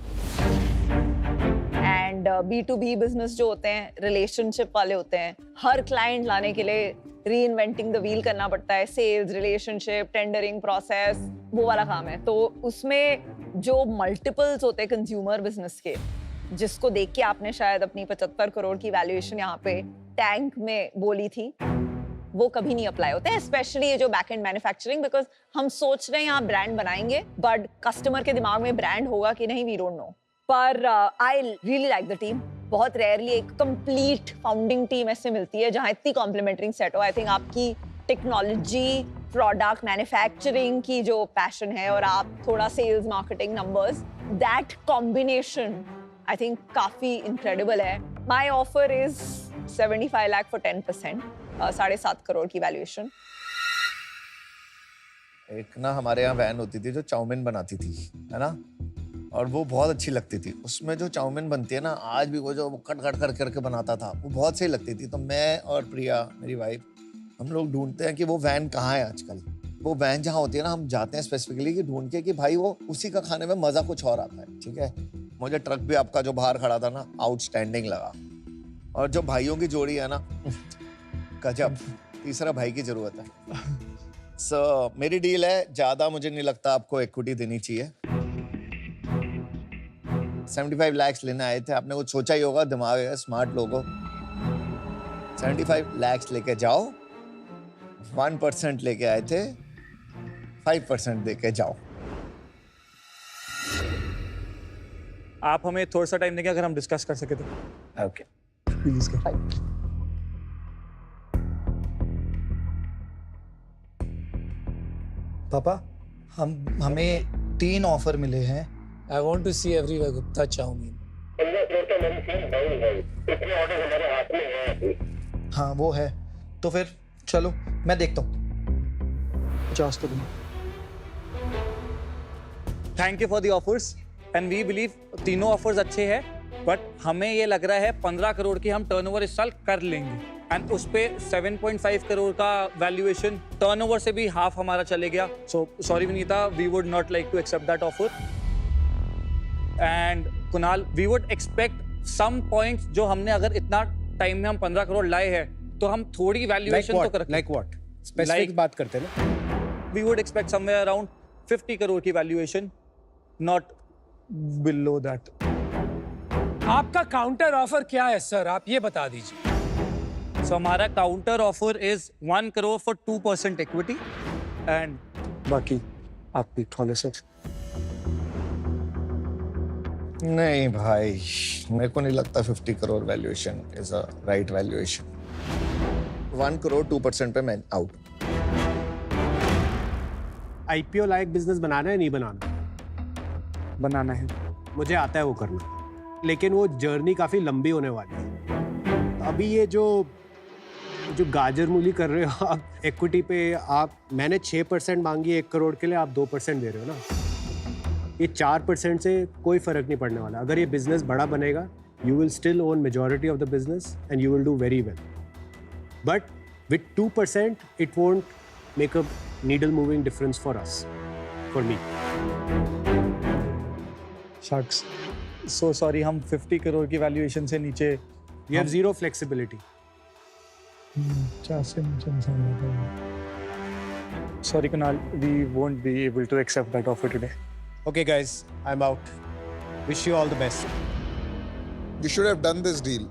And B2B business जो होते हैं रिलेशनशिप वाले होते हैं, हर क्लाइंट लाने के लिए रीइन्वेंटिंग द व्हील करना पड़ता है, सेल्स, रिलेशनशिप, टेंडरिंग प्रोसेस, वो वाला काम है। तो उसमें जो मल्टीपल्स होते हैं कंज्यूमर बिजनेस के, जिसको देख के आपने शायद अपनी 75 करोड़ की वैल्यूएशन यहाँ पे टैंक में बोली थी, वो कभी नहीं अप्लाई होते हैं, स्पेशली ये जो बैक एंड मैन्युफैक्चरिंग, बिकॉज हम सोच रहे हैं यहाँ ब्रांड बनाएंगे, बट कस्टमर के दिमाग में ब्रांड होगा कि नहीं, वी डोंट नो। पर I really like the team. बहुत रेयरली एक कंप्लीट फाउंडिंग टीम ऐसे मिलती है जहाँ इतनी कॉम्प्लीमेंटरी सेट हो। आई थिंक आपकी टेक्नोलॉजी, प्रोडक्ट, मैन्युफैक्चरिंग की जो पैशन है, और आप थोड़ा sales, marketing, numbers, that combination I think काफी इनक्रेडिबल है। My offer is 75 lakh for 10%, 7.5 crore की वैल्यूएशन। एक ना हमारे यहाँ वैन होती थी जो चाउमीन बनाती थी, है ना, और वो बहुत अच्छी लगती थी। उसमें जो चाउमीन बनती है ना, आज भी वो जो कट कट कर करके बनाता था, वो बहुत सही लगती थी। तो मैं और प्रिया, मेरी वाइफ, हम लोग ढूंढते हैं कि वो वैन कहाँ है आजकल। वो वैन जहाँ होती है ना, हम जाते हैं स्पेसिफिकली कि ढूंढ के कि भाई वो उसी का खाने में मज़ा कुछ और आता है। ठीक है, मुझे ट्रक भी आपका जो बाहर खड़ा था ना, आउटस्टैंडिंग लगा। और जो भाइयों की जोड़ी है ना, गजब, तीसरा भाई की जरूरत है। सो मेरी डील है, ज़्यादा मुझे नहीं लगता आपको इक्विटी देनी चाहिए। 75 लाख लेने आए थे, आपने कुछ सोचा ही होगा, दिमाग है, स्मार्ट लोगों। 75 लाख लेके जाओ, 1% लेके आए थे, 5% देके जाओ। आप हमें थोड़ा सा टाइम देंगे अगर हम डिस्कस कर सके तो? ओके, प्लीज पापा, हमें 3 ऑफर मिले हैं। I want to see everywhere Gupta chow mein. हाँ वो है, तो फिर चलो मैं देखता हूँ। 50 तो दूँ। Thank you for the offers and we believe तीनों ऑफर्स अच्छे हैं, बट हमें ये लग रहा है 15 करोड़ की हम टर्नओवर इस साल कर लेंगे एंड उस पे 7.5 करोड़ का वैल्यूएशन टर्नओवर से भी हाफ हमारा चले गया. So sorry Vinita, we would not like to accept that offer. And Kunal, we would expect some points जो हमने अगर इतना टाइम में हम 15 करोड़ लाए हैं तो हम थोड़ी वैल्यूएशन तो कर लाइक व्हाट स्पेसिफिक बात करते हैं ना. We would expect somewhere around 50 crore की वैल्यूएशन, नॉट बिलो दैट. आपका काउंटर ऑफर क्या है सर, आप ये बता दीजिए. So हमारा counter offer is 1 crore for 2% equity and बाकी आपकी थोड़े से. नहीं भाई, मेरे को नहीं लगता 50 crore valuation is a right valuation. 1 crore 2% पे मैं आउट. आईपीओ लायक बिजनेस बनाना है नहीं बनाना? बनाना है. मुझे आता है वो करना, लेकिन वो जर्नी काफी लंबी होने वाली है. अभी ये जो गाजर मूली कर रहे हो आप इक्विटी पे, आप मैंने 6% मांगी 1 करोड़ के लिए, आप 2% दे रहे हो ना. ये 4% से कोई फर्क नहीं पड़ने वाला. अगर ये बिजनेस बड़ा बनेगा, you will still own majority of the business and you will do very well. But with 2% it won't make a needle moving difference for us, for me. Shakas, so sorry, हम 50 करोड़ की valuation से नीचे. You have zero flexibility. Sorry Kunal, we won't be able to accept that offer today. Okay, guys, I'm out. Wish you all the best. You should have done this deal.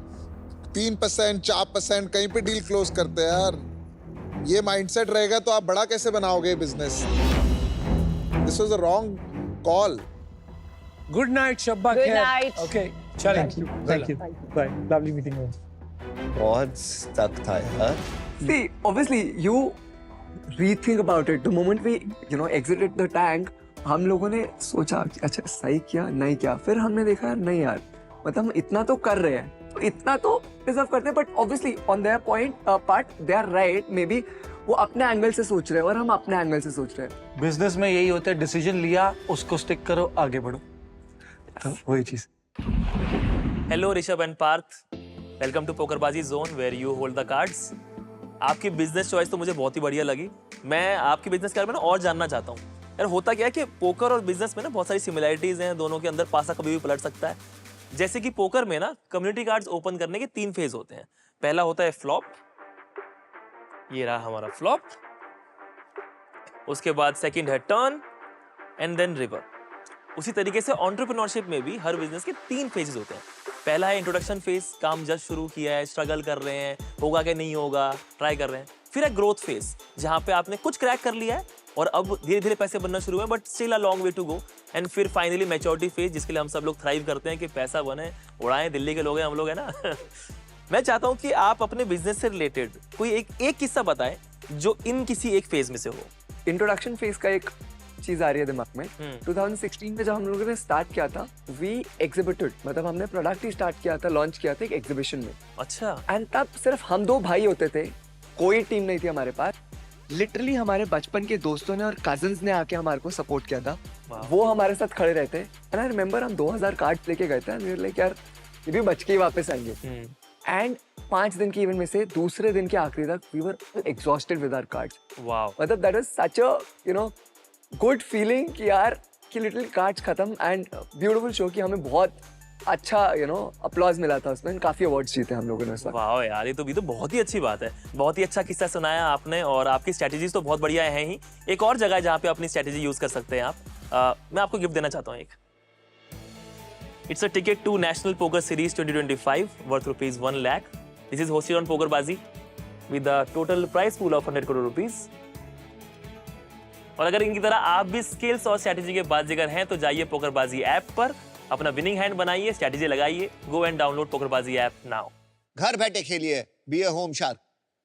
3%, 4% कहीं पे deal close करते हैं यार. ये mindset रहेगा तो आप बड़ा कैसे बनाओगे business? This was a wrong call. Good night शब्बा. Good खैर. night. Okay, चलें. Thank you. Bye. Lovely meeting you. बहुत stuck था यार. See, obviously, you rethink about it. The moment we, exited the tank, हम लोगों ने सोचा कि अच्छा सही किया नहीं किया. फिर हमने देखा नहीं यार, मतलब हम इतना तो कर रहे हैं, तो इतना तो डिजर्व करते हैं. But obviously on their part they are right. Maybe वो अपने एंगल से सोच रहे हैं और हम अपने एंगल से सोच रहे हैं. बिजनेस में यही होता है, डिसीजन लिया उसको स्टिक करो, आगे बढ़ो. तो वही चीज. Hello Rishabh and Parth, welcome to PokerBaazi zone where you hold the cards. आपकी बिजनेस चॉइस तो मुझे बहुत ही बढ़िया लगी. मैं आपकी बिजनेस के बारे में ना और जानना चाहता हूँ. यार होता क्या है कि पोकर और बिजनेस में ना बहुत सारी सिमिलरिटीज हैं. दोनों के अंदर पासा कभी भी पलट सकता है. जैसे कि पोकर में ना कम्युनिटी कार्ड्स ओपन करने के 3 फेज होते हैं. पहला होता है फ्लॉप, ये रहा हमारा फ्लॉप. उसके बाद सेकंड है टर्न एंड देन रिवर. उसी तरीके से एंटरप्रेन्योरशिप में भी हर बिजनेस के 3 फेजेस होते हैं. पहला है इंट्रोडक्शन फेज, काम जस्ट शुरू किया है, स्ट्रगल कर रहे हैं, होगा कि नहीं होगा, ट्राई कर रहे हैं. फिर है ग्रोथ फेज, जहां पे आपने कुछ क्रैक कर लिया है और अब धीरे धीरे पैसे बनना शुरू है, but still a long way to go. And फिर फाइनली मैच्योरिटी फेज, जिसके लिए हम सब लोग थ्राइव करते हैं कि पैसा बने, उड़ाएं. दिल्ली के लोग हैं हम लोग, है ना. मैं चाहता हूं कि आप अपने बिजनेस से रिलेटेड कोई एक किस्सा बताएं जो इन किसी एक फेज में से हो. इंट्रोडक्शन फेज का एक चीज आ रही है दिमाग में. 2016 में जब हम लोगों ने स्टार्ट किया था, वी एग्जिबिटेड, मतलब हमने प्रोडक्ट ही स्टार्ट किया था, लॉन्च किया था एक एग्जीबिशन में. अच्छा. एंड तब सिर्फ हम 2 भाई होते थे, कोई टीम नहीं थी हमारे पास. लिटरली हमारे बचपन के दोस्तों ने और कजन्स ने आके हमारे को सपोर्ट किया था. वो हमारे साथ खड़े रहते. एंड आई रिमेंबर हम 2000 कार्ड्स लेके गए थे. एंड लाइक यार ये भी बच के ही वापस आएंगे. एंड 5 दिन के इवेंट में से दूसरे दिन के आखिरी तक we were exhausted with our cards. Wow. मतलब that was such a good feeling कि यार कि लिटिल कार्ड्स खत्म. एंड ब्यूटीफुल शो कि हमें बहुत अच्छा अपलॉज मिला था उसमें. काफी अवार्ड्स जीते हम लोगों ने उस वक्त. वाह यार, ये तो बहुत ही अच्छी बात है. बहुत ही अच्छा किस्सा सुनाया आपने और आपकी स्ट्रेटजीज तो बहुत बढ़िया है ही. एक और जगह है जहाँ पे अपनी स्ट्रेटजी यूज कर सकते हैं आप. मैं आपको गिफ्ट देना चाहता हूँ एक. It's a ticket to national poker series 2025 worth ₹1 lakh. This is hosted on PokerBaazi with a total prize pool of 100 crore rupees. और अगर इनकी तरह आप भी स्किल्स और स्ट्रेटजी के बाजीगर हैं तो जाइए पोकरबाजी ऐप पर, अपना विनिंग हैंड बनाइए, स्ट्रेटजी लगाइए. Go and download पोकरबाजी app now. घर बैठे खेलिए बी ए होम शार्क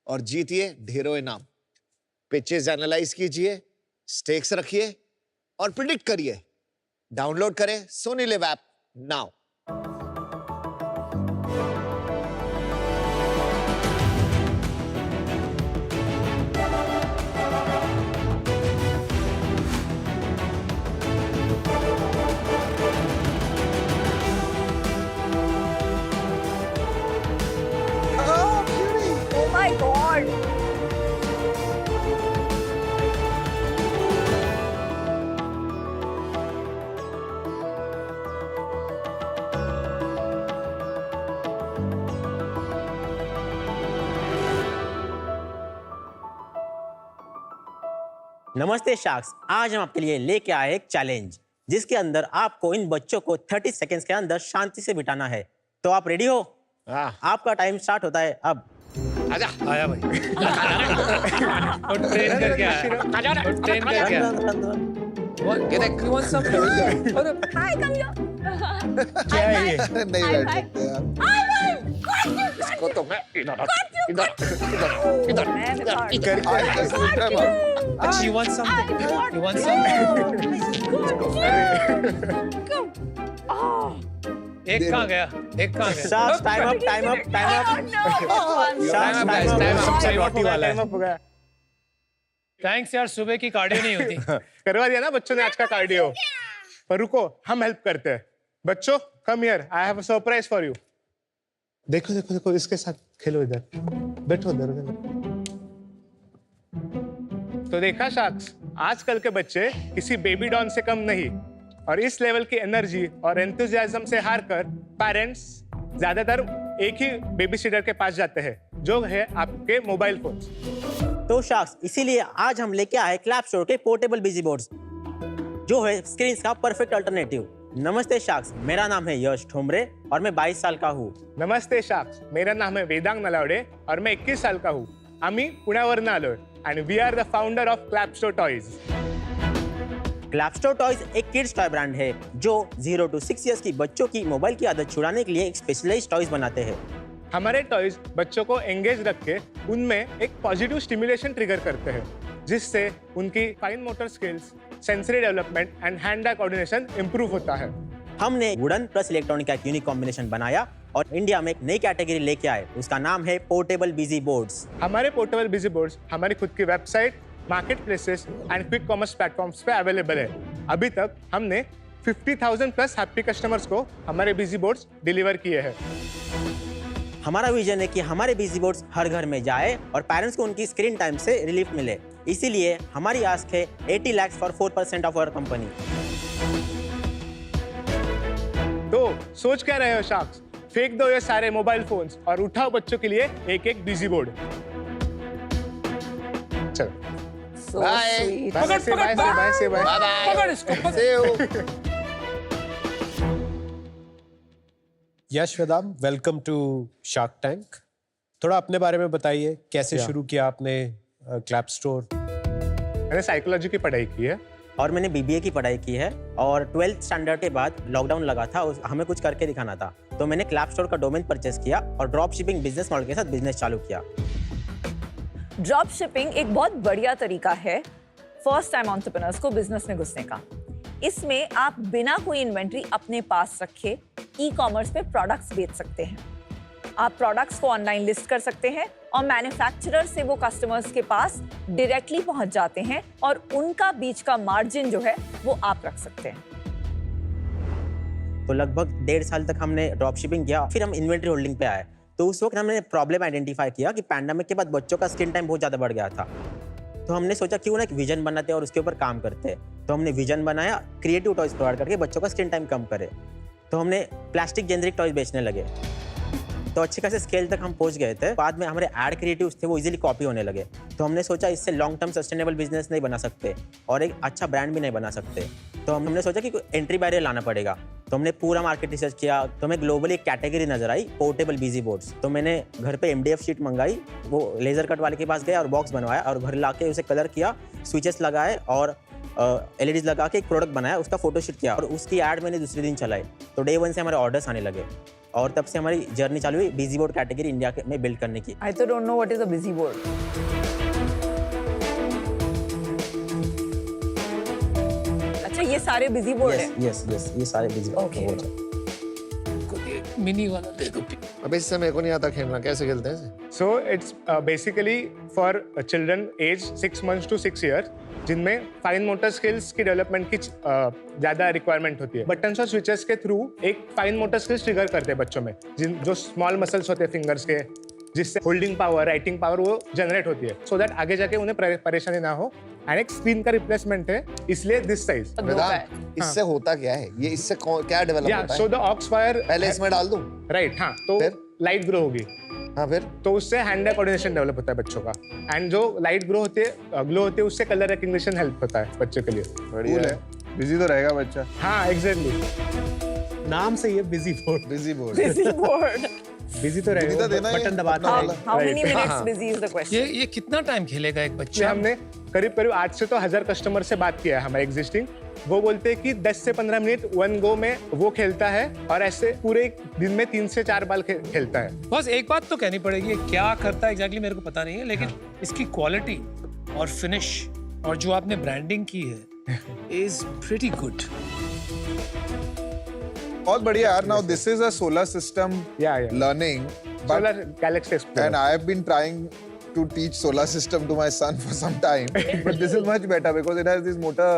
और जीतिए ढेरों इनाम. पिचेस एनालाइज कीजिए, स्टेक्स रखिए और प्रिडिक्ट करिए. डाउनलोड करें सोनी लिव ऐप नाउ. नमस्ते शार्क्स, आज हम आपके लिए लेके आए एक चैलेंज जिसके अंदर आपको इन बच्चों को 30 सेकंड्स के अंदर शांति से बिठाना है। तो आप रेडी हो? आपका टाइम स्टार्ट होता है अब। आजा आया भाई। और ट्रेन करके आया। और ट्रेन करके आया। ये देख, you want something? अरे हाय कम हियर। क्या है ये? नहीं बैठ सकते यार। इसको तो मैं इधर you want something? You want something? एक कहाँ गया? एक कहाँ गया? Sharks, time up, time up, time up. Sharks, time up. सबसे रोटी वाला है। हो गया। थैंक्स यार, सुबह की कार्डियो नहीं होती। करवा दिया ना बच्चों ने आज का कार्डियो। पर रुको, हम हेल्प करते हैं। बच्चों, come here, I have a surprise for you. देखो देखो देखो, इसके साथ खेलो, इधर बैठो, इधर। तो देखा शार्क्स, आजकल के बच्चे किसी बेबी डॉन से कम नहीं, और इस लेवल की एनर्जी और एंथुसियाज्म से हारकर पेरेंट्स ज्यादातर एक ही बेबी सिटर के पास जाते हैं, जो है आपके मोबाइल फोन्स। तो शार्क्स, इसीलिए आज हम लेके आए क्लैप स्टोर के पोर्टेबल बिजी बोर्ड्स, जो है स्क्रीन का परफेक्ट अल्टरनेटिव। नमस्ते शार्क्स, मेरा नाम है यश ठोमरे और मैं 22 साल का हूँ। नमस्ते शार्क्स, मेरा नाम है वेदांग नलावडे और मैं 21 साल का हूँ। आम्ही पुण्यावरून आलोय आणि we are the founder of Clapstore toys. Clapstore toys एक किड्स टॉय ब्रांड है जो 0 to 6 इयर्स की बच्चों की मोबाइल की आदत छुड़ाने के लिए एक स्पेशलाइज्ड टॉयज बनाते हैं। हमारे टॉयज बच्चों को एंगेज रख के उनमें एक पॉजिटिव स्टिमुलेशन ट्रिगर करते हैं, जिससे उनकी fine motor skills, sensory development and hand eye coordination improve होता है। हमने वुडन प्लस इलेक्ट्रॉनिक का एक यूनिक कॉम्बिनेशन बनाया और इंडिया में एक नई कैटेगरी लेके आए, उसका नाम है पोर्टेबल बिजी बोर्ड्स। हमारे पोर्टेबल बिजी बोर्ड्स हमारी खुद की website, market places and quick commerce platforms पे अवेलेबल है। अभी तक हमने 50,000 प्लस हैप्पी कस्टमर्स को हमारे बिजी बोर्ड्स डिलीवर किए हैं। हमारा विजन है कि हमारे बिजी बोर्ड्स हर घर में जाए और पेरेंट्स को उनकी स्क्रीन टाइम से रिलीफ मिले। इसीलिए हमारी आस्क है 80 lakh for 4% of our company. तो सोच क्या रहे हो शार्क्स, फेंक दो ये सारे मोबाइल फोन्स और उठाओ बच्चों के लिए एक एक बिजी बोर्ड। चलो So Bye. sweet. बाय से बाय से बाय से बाय। पकड़ इसको, पकड़। See you. Yash Vedam, welcome to Shark Tank. थोड़ा अपने बारे में बताइए, कैसे शुरू किया आपने क्लैप स्टोर? मैंने साइकोलॉजी की पढ़ाई की है और मैंने BBA की पढ़ाई की है और 12th स्टैंडर्ड के बाद लॉकडाउन लगा था, हमें कुछ करके दिखाना था, तो मैंने क्लैप स्टोर का डोमेन परचेस किया और ड्रॉप शिपिंग बिजनेस मॉडल के साथ बिजनेस चालू किया। ड्रॉप शिपिंग एक बहुत बढ़िया तरीका है फर्स्ट टाइम एंटरप्रेन्योर्स को बिजनेस में घुसने का। इसमें आप बिना कोई इन्वेंट्री अपने पास रखे ई-कॉमर्स पे प्रोडक्ट्स बेच सकते हैं। आप प्रोडक्ट्स को ऑनलाइन लिस्ट कर सकते हैं और मैन्युफैक्चरर से वो कस्टमर्स के पास डायरेक्टली पहुंच जाते हैं और उनका बीच का मार्जिन जो है वो आप रख सकते हैं। तो लगभग 1.5 साल तक हमने ड्रॉप शिपिंग किया, फिर हम इन्वेंट्री होल्डिंग पे आए। तो उस वक्त हमने प्रॉब्लम आइडेंटिफाई किया कि पैंडेमिक के बाद बच्चों का स्क्रीन टाइम बहुत ज़्यादा बढ़ गया था। तो हमने सोचा क्यों ना एक विजन बनाते हैं और उसके ऊपर काम करते हैं। तो हमने विजन बनाया, क्रिएटिव टॉयज प्रोवाइड करके बच्चों का स्क्रीन टाइम कम करे। तो हमने प्लास्टिक जेनरिक टॉयज बेचने लगे, तो अच्छे खासे स्केल तक हम पहुंच गए थे। बाद में हमारे एड क्रिएटिव्स थे वो इजीली कॉपी होने लगे। तो हमने सोचा इससे लॉन्ग टर्म सस्टेनेबल बिजनेस नहीं बना सकते और एक अच्छा ब्रांड भी नहीं बना सकते। तो हमने सोचा कि एंट्री बैरियर लाना पड़ेगा। तो हमने पूरा मार्केट रिसर्च किया, तो हमें ग्लोबली एक कैटेगरी नजर आई, पोर्टेबल बिजी बोर्ड्स। तो मैंने घर पे MDF शीट मंगाई, वो लेजर कट वाले के पास गया और बॉक्स बनवाया और घर लाके उसे कलर किया, स्विचेस लगाए और LEDs लगा के एक प्रोडक्ट बनाया, उसका फोटोशूट किया और उसकी ऐड मैंने दूसरे दिन चलाई। तो डे 1 से हमारे ऑर्डर्स आने लगे और तब से हमारी जर्नी चालू हुई बिजी बोर्ड कैटेगरी इंडिया में बिल्ड करने की। I तो don't know what is a busy board. अच्छा, ये सारे बिजी बोर्ड हैं। यस ये सारे बिजी Okay. बोर्ड हैं। मिनी वाला दे दो। अब इससे मेरे को नहीं आता खेलना, कैसे खेलते हैं इसे? So it's basically for children age 6 months to 6 years, जिनमें फाइन मोटर स्किल्स की डेवलपमेंट की ज्यादा रिक्वायरमेंट होती है। बटन्स और स्विचेस के थ्रू एक फाइन मोटर स्किल्स ट्रिगर करते हैं बच्चों में, जो स्मॉल मसल्स होते हैं फिंगर्स के, जिससे होल्डिंग पावर, राइटिंग पावर वो जनरेट होती है, सो दैट आगे जाके उन्हें परेशानी ना हो। एंड एक स्क्रीन का रिप्लेसमेंट है, इसलिए दिस साइज। वेदांत, इससे होता क्या है? ये इससे क्या डेवलप होता है? सो द ऑक्स फायर पहले इसमें डाल दूं? राइट, हाँ, तो फिर? लाइट ग्रो होगी। हाँ फिर तो उससे हैंड आई कोऑर्डिनेशन डेवलप होता है बच्चों का, एंड जो लाइट ग्लो होती है उससे कलर रिकग्निशन हेल्प होता है बच्चे के लिए। बढ़िया है, बिजी तो रहेगा बच्चा। हाँ एग्जैक्टली, नाम से ये busy board, busy board. Busy board. Busy तो Busy तो रहेगा, देना ही है, बटन दबाना अपना है। वाला। How many minutes busy is the question? ये कितना टाइम खेलेगा एक ये बच्चा? हमने करीब 800 तो 1000 कस्टमर से बात किया है हमारे एग्जिस्टिंग। वो बोलते हैं कि 10 से 15 मिनट वन गो में वो खेलता है, और ऐसे पूरे एक दिन में 3 से 4 बार खेलता है। बस एक बात तो कहनी पड़ेगी, ये क्या करता है एग्जैक्टली मेरे को पता नहीं है, लेकिन इसकी क्वालिटी और फिनिश और जो आपने ब्रांडिंग की है इज प्रीटी गुड। बहुत बढ़िया यार। Now this is a solar system Yeah. Learning, Solar Galaxy Explorer. and I have been trying to teach solar system to my son for some time, but this is much better because it has these motor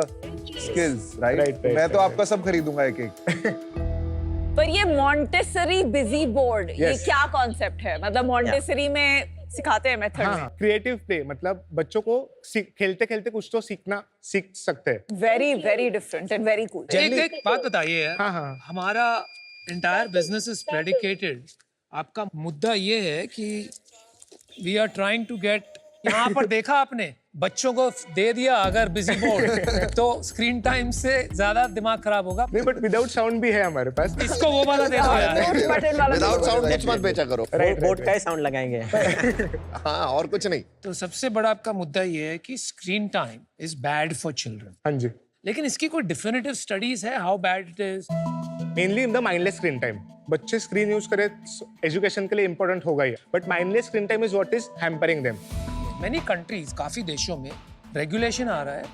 skills, right? Right, मैं तो आपका सब खरीदूंगा एक-एक। पर ये Montessori busy board, ये Yes. क्या concept है? मतलब मॉन्टेसरी में सिखाते हैं मेथड में? क्रिएटिव प्ले, मतलब बच्चों को खेलते खेलते कुछ तो सीख सकते हैं। Very very different and very cool. एक बात बताइए यार, हाँ। हमारा एंटायर बिजनेस इज प्रेडिकेटेड, आपका मुद्दा ये है कि we are trying to get, यहाँ पर देखा आपने बच्चों को दे दिया अगर बिजी बोर्ड तो स्क्रीन टाइम से ज्यादा दिमाग खराब होगा। नहीं, बट विदाउट साउंड भी है हमारे पास। इसको वो वाला दे दो यार। विदाउट साउंड कुछ मत बेचा करो। बोर्ड का ही साउंड लगाएंगे। हाँ, और कुछ नहीं। तो सबसे बड़ा आपका मुद्दा ये है कि screen time is bad for children, हाँ जी, लेकिन इसकी कोई डिफिनिटिव स्टडीज है how bad it is? Mainly in the mindless screen time. बच्चे स्क्रीन यूज करें एजुकेशन के लिए इंपॉर्टेंट होगा ही, but mindless screen time is what is hampering them. Many countries, काफी देशों में रेगुलेशन आ रहा है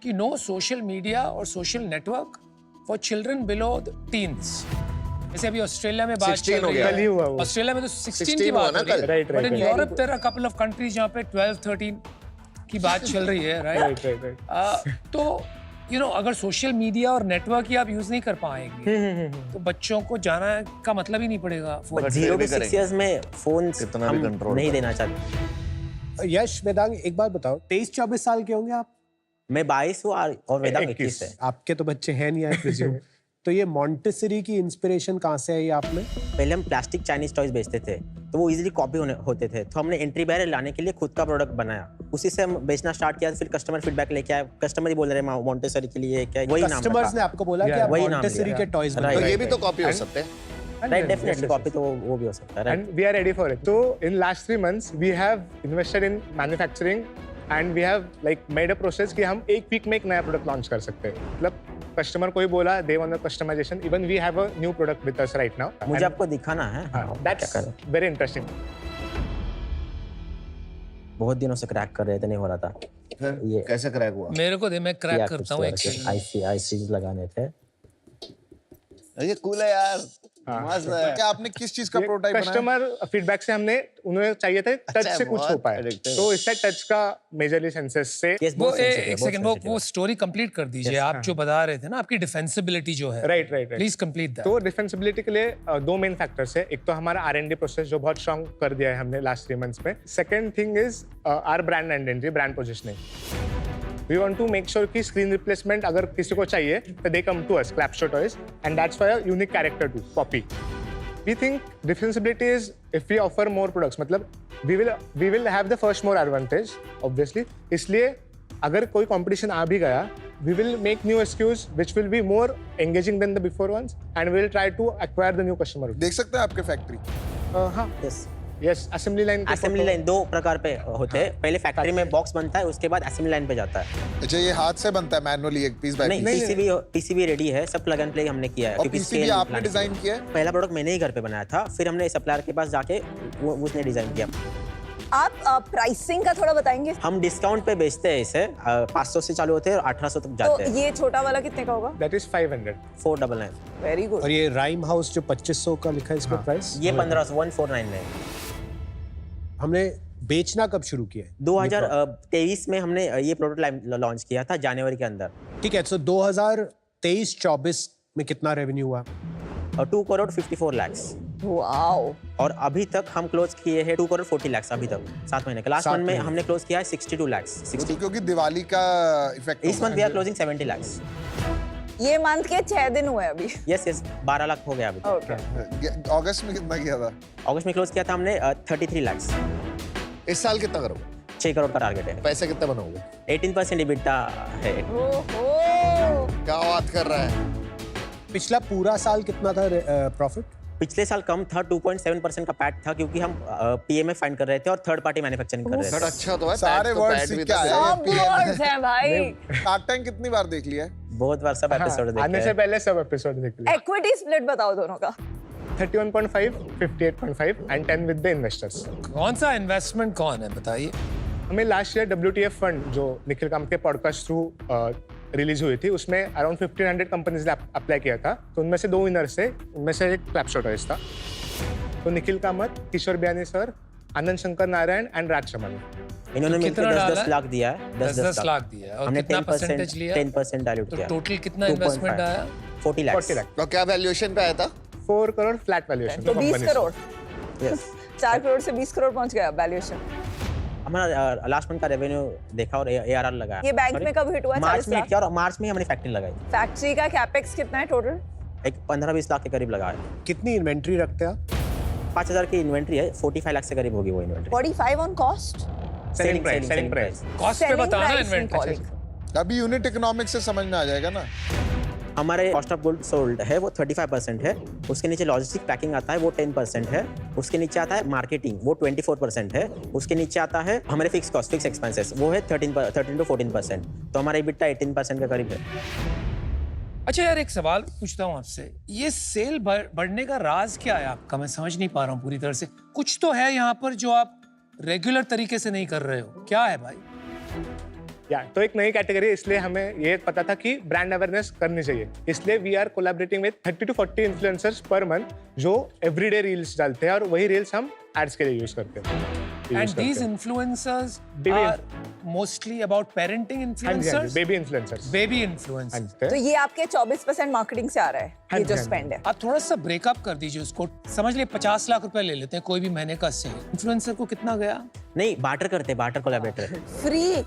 कि नो सोशल मीडिया और social network for children below teens. जैसे अभी ऑस्ट्रेलिया में बात 16 चल हो रही गया कल ही हुआ वो। ऑस्ट्रेलिया में तो 16 की 16 बात हुआ ना हो रही है, कल। Right, but in right. Europe there are couple of countries जहाँ पे 12-13 की बात चल रही है, राइट? राइट। तो यू नो अगर सोशल मीडिया और नेटवर्क ही आप यूज नहीं कर पाएंगे तो बच्चों को जाना का मतलब ही नहीं पड़ेगा फोन। 0 to 6 years में फोन कितना भी हम control नहीं करो। देना चाहते। यश, वेदांग, एक बात बताओ, 23-24 साल के होंगे आप? मैं 22 हूँ और वेदांग 21 है। आपके तो बच्चे हैं नहीं, आई प्रिज्यूम। तो ये मॉन्टेसरी की इंस्पिरेशन कहाँ से आई आप में? पहले हम प्लास्टिक चाइनीज टॉयज बेचते थे, तो वो इजीली कॉपी होते थे, तो हमने एंट्री बैरियर लाने के लिए खुद का प्रोडक्ट बनाया। उसी से हम बेचना स्टार्ट किया, फिर कस्टमर फीडबैक लेके आए, कस्टमर ही बोल रहे हैं मॉन्टेसरी के लिए क्या, वही नाम कस्टमर्स ने आपको बोला कि आप वही नाम मॉन्टेसरी लिया। के टॉयज Right. तो बनाओ। ये भी तो कॉपी हो सकते हैं। राइट, डेफिनेटली कॉपी तो वो भी हो सकता है। And we are ready for it. So in last 3 months, we have invested in manufacturing and we have like made a process कि हम एक वीक में एक नया प्रोडक्ट लॉन्च कर सकते हैं। मतलब कस्टमर को ही बोला, they want the customization. Even we have a new product with us right now. मुझे And, आपको दिखाना है। that's very interesting. बहुत दिनों से क्रैक कर रहे थे, नहीं हो रहा था। फिर ये कैसे क्रैक हुआ? मेरे को दे, मैं क्रैक करता हूँ एक सेकंड। आईसी लगाने थे। ये कूल है यार, मस्त है। क्या आपने किस चीज का प्रोटोटाइप बनाया? कस्टमर फीडबैक से हमने उन्हें चाहिए था टच अच्छा, से कुछ हो बहुत पाए, addictive। तो इससे टच का मेजरली सेंसेस से वो एक सेकंड, वो स्टोरी कंप्लीट कर दीजिए। आप जो बता रहे थे ना, आपकी डिफेंसिबिलिटी जो है, राइट प्लीज कंप्लीट दैट। तो डिफेंसिबिलिटी के लिए 2 मेन फैक्टर्स है। एक तो हमारा R&D प्रोसेस जो बहुत स्ट्रांग कर दिया है हमने लास्ट 3 मंथ्स में। Second thing is our brand identity, brand positioning. We want to make sure कि स्क्रीन रिप्लेसमेंट अगर किसी को चाहिए तो they come to us, Clapshot toys, and that's for a unique character to copy. We think defensibility is if we offer more products, मतलब we will have the first more advantage obviously. इसलिए अगर कोई competition आ भी गया, we will make new SKUs which will be more engaging than the before ones, and we will try to acquire the new customer. देख सकते हैं आपके factory? हाँ, यस। yes, assembly line के असेंबली photo- लाइन 2 प्रकार पे होते हैं। पहले फैक्ट्री में बॉक्स बनता है, उसके बाद असेंबली लाइन पे जाता है। अच्छा, ये हाथ से बनता है मैनुअली एक पीस बाय नहीं, पीस? पीसीबी रेडी है, सब प्लग एंड प्ले हमने किया है। और क्योंकि पीसीबी scale आपने plan डिजाइन किया है? पहला प्रोडक्ट मैंने ही घर पे बनाया था, फिर हमने सप्लायर के पास जाके उसने डिजाइन किया। आप प्राइसिंग का थोड़ा बताएंगे? हम डिस्काउंट पे बेचते हैं इसे, 500 से चालू होते हैं और 1800 तक तो जाते हैं। ये छोटा वाला कितने का होगा? That is 500. 499। Very good. और ये राइम हाउस जो 2500 का लिखा है, इसका प्राइस? ये 1500, 1499 है। हमने बेचना कब शुरू किया है? 2023 में हमने ये प्रोडक्ट लॉन्च किया था, जनवरी के अंदर। ठीक है, तो 2023-24 में कितना रेवेन्यू हुआ? 2 करोड़ 54 लाख। वाओ। और अभी तक हम क्लोज किए हैं 2 करोड़ 40 लाख अभी तक, 7 महीने का। लास्ट 7 मंथ में महीने। हमने क्लोज किया है 62 लाख। क्योंकि दिवाली का इफेक्ट इस month we are closing 70 lakh. ये मंथ के 6 दिन हुए अभी। यस 12 लाख हो गया अभी तक। ओके। अगस्त में कितना किया था? अगस्त में क्लोज किया था हमने 33 लाख। इस साल कितना करोगे? 6 करोड़ का टारगेट है। पैसे कितने बनाओगे? 18% EBITDA है। ओहो। क्या बात कर रहा है? पिछला पूरा साल कितना था प्रॉफिट? पिछले साल कम था, 2.7% का पैट था, क्योंकि हम PMF फाइंड कर रहे थे और थर्ड पार्टी मैन्युफैक्चरिंग कर रहे थोड़ा थे। अच्छा तो है। सारे पैट तो वर्ड्स पैट सीख भी के था। आए। सब वर्ड्स हैं भाई। शार्क टैंक कितनी बार देख लिया है? बहुत बार सब एपिसोड देखे आने से हैं। पहले सब एपिसोड देख लिया। इक्विटी स्प्लिट बताओ दोनों का। 31.5, 58.5 एंड 10 विद द इन्वेस्टर्स। कौन सा इन्वेस्टमेंट कौन है बताइए? हमें लास्ट ईयर WTF फंड जो निखिल कामत के पॉडकास्ट थ्रू रिलीज हुई थी, उसमें अराउंड 1500 कंपनीज ने अप्लाई किया था। तो उनमें से 2 विनर्स थे, उनमें से एक क्लैपशॉट रेस था। तो निखिल कामत, किशोर बियानी सर, आनंद शंकर नारायण एंड राज चमन। इन्होंने मिलकर कितना डाला 10 है? लाख दिया है। 10 लाख दिया है। और हमने कितना 10% परसेंटेज लिया? 10% डाइल्यूट तो किया। टोटल कितना 2.5 इन्वेस्टमेंट आया? 40 लाख। 40 लाख। तो क्या वैल्यूएशन पे आया था? 4 करोड़ फ्लैट वैल्यूएशन। तो 20 करोड़। यस 4 करोड़ से 20 करोड़ पहुंच गया वैल्यूएशन। हमारा लास्ट मंथ का रेवेन्यू देखा और ARR लगाया। ये बैंक में कब हिट हुआ? मार्च 40 में लाख। हिट किया और मार्च में हमने फैक्ट्री लगाई। फैक्ट्री का कैपेक्स कितना है टोटल? एक 15-20 लाख के करीब लगाया। कितनी इन्वेंट्री रखते हैं आप? 5000 की इन्वेंट्री है, 45 लाख से करीब होगी वो inventory. 45 on cost. Selling price. Cost पे बताना इन्वेंट्री। अभी यूनिट इकोनॉमिक्स से समझ में आ जाएगा ना। हमारे कॉस्ट ऑफ गुड सोल्ड है वो 35% है। उसके नीचे लॉजिस्टिक पैकिंग आता है वो 10% है। उसके नीचे आता है मार्केटिंग वो 24% है। उसके नीचे आता है हमारे फिक्स कॉस्ट, फिक्स एक्सपेंसेस, वो है 13 to 14%। तो हमारा EBITDA 18% के करीब है। अच्छा यार, एक सवाल पूछता हूँ आपसे, ये सेल बढ़ने का राज क्या है आपका? मैं समझ नहीं पा रहा हूँ पूरी तरह से। कुछ तो है यहाँ पर जो आप रेगुलर तरीके से नहीं कर रहे हो, क्या है भाई? तो एक नई कैटेगरी, इसलिए हमें ये पता था कि ब्रांड अवेयरनेस करनी चाहिए। इसलिए we are collaborating with 30 to 40 influencers per month जो एवरीडे रील्स डालते हैं और वही रील्स हम एड्स के लिए यूज करते हैं। And these influencers are mostly about parenting influencers, baby influencers. baby influencers. तो ये आपके 24% मार्केटिंग से आ रहा है, ये जो स्पेंड है। आप थोड़ा सा ब्रेकअप कर दीजिए उसको। समझ लिए 50 लाख रुपए ले लेते हैं कोई भी महीने का सेल। इन्फ्लुएंसर को कितना गया? नहीं, बार्टर करते, बार्टर कोलैबोरेटर।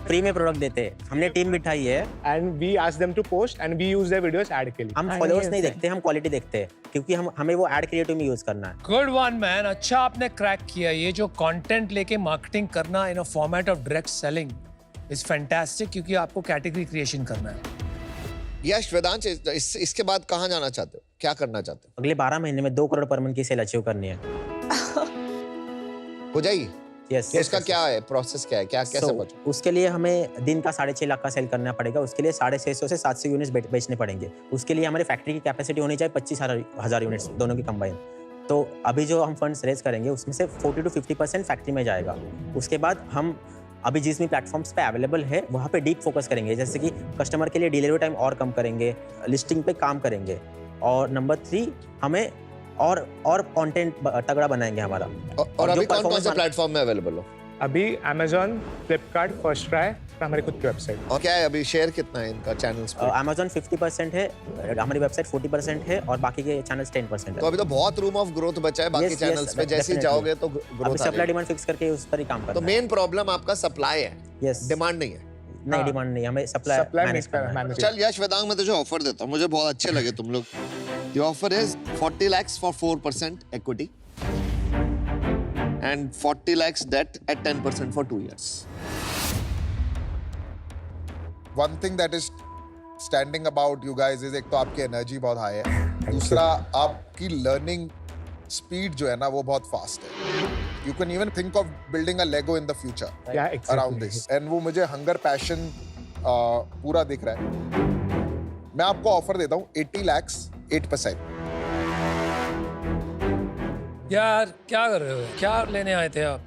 फ्री में प्रोडक्ट देते। हमने टीम बिठाई है and we ask them to post and we use their videos ad के लिए। हम फॉलोअर्स नहीं देखते, हम क्वालिटी देखते हैं, क्योंकि हमें वो एड क्रिएटिव में यूज करना है। गुड वन मैन, अच्छा आपने क्रैक किया। ये जो कंटेंट लेके मार्केटिंग करना in a format of direct selling is fantastic, क्योंकि आपको कैटेगरी क्रिएशन करना है। यश, वेदांत, इसके बाद कहाँ जाना चाहते हो? क्या करना चाहते हो? अगले 12 महीने में 2 करोड़ पर मंथ की सेल अचीव करनी है। हो जाएगी? यस। तो उसका क्या है प्रोसेस, क्या है, क्या कैसे बचो? उसके लिए हमें दिन का 6.5 लाख का सेल करना पड़ेगा। उसके लिए 650 से 700 यूनिट्स बेचने पड़ेंगे। उसके लिए हमारी फैक्ट्री की कैपेसिटी होनी चाहिए 25,000 यूनिट्स, दोनों की कंबाइन। तो अभी जो हम फंड्स रेज करेंगे उसमें से 40 to 50% फैक्ट्री में जाएगा। उसके बाद हम अभी जिस भी प्लेटफॉर्म्स पे अवेलेबल है वहाँ पे डीप फोकस करेंगे, जैसे कि कस्टमर के लिए डिलीवरी टाइम और कम करेंगे, लिस्टिंग पे काम करेंगे, और नंबर 3 हमें और कंटेंट तगड़ा बनाएंगे हमारा। और अभी कौन कौन से प्लेटफॉर्म में अवेलेबल हो? अभी Amazon, Flipkart, फर्स्ट ट्राई, हमारी खुद की वेबसाइट। और क्या है अभी शेयर कितना है इनका चैनल्स पे? Amazon 50% है, हमारी वेबसाइट 40% है और बाकी के चैनल्स 10% है। तो अभी तो बहुत रूम ऑफ ग्रोथ बचा है बाकी चैनल्स पे। जैसे ही जाओगे तो ग्रोथ अभी सप्लाई डिमांड फिक्स करके उस पर ही काम करना है। तो मेन प्रॉब्लम आपका सप्लाई है, यस, डिमांड नहीं है। नहीं, डिमांड नहीं, हमें सप्लाई मैनेज करना है। चल यश, वेदांत, मैं तुझे ऑफर देता हूँ, मुझे बहुत अच्छे लगे तुम लोग। The offer is 40 lakhs for 4% equity and 40 lakhs debt at 10% for 2 years. One thing that is standing about you guys is एक तो आपकी एनर्जी बहुत हाई है, दूसरा आपकी लर्निंग स्पीड जो है ना वो बहुत फास्ट है. You can even think of building a Lego in the future around this. And वो मुझे हंगर पैशन पूरा दिख रहा है. मैं आपको ऑफर देता हूँ 80 lakhs 8%. यार क्या कर रहे हो? क्या लेने आए थे आप?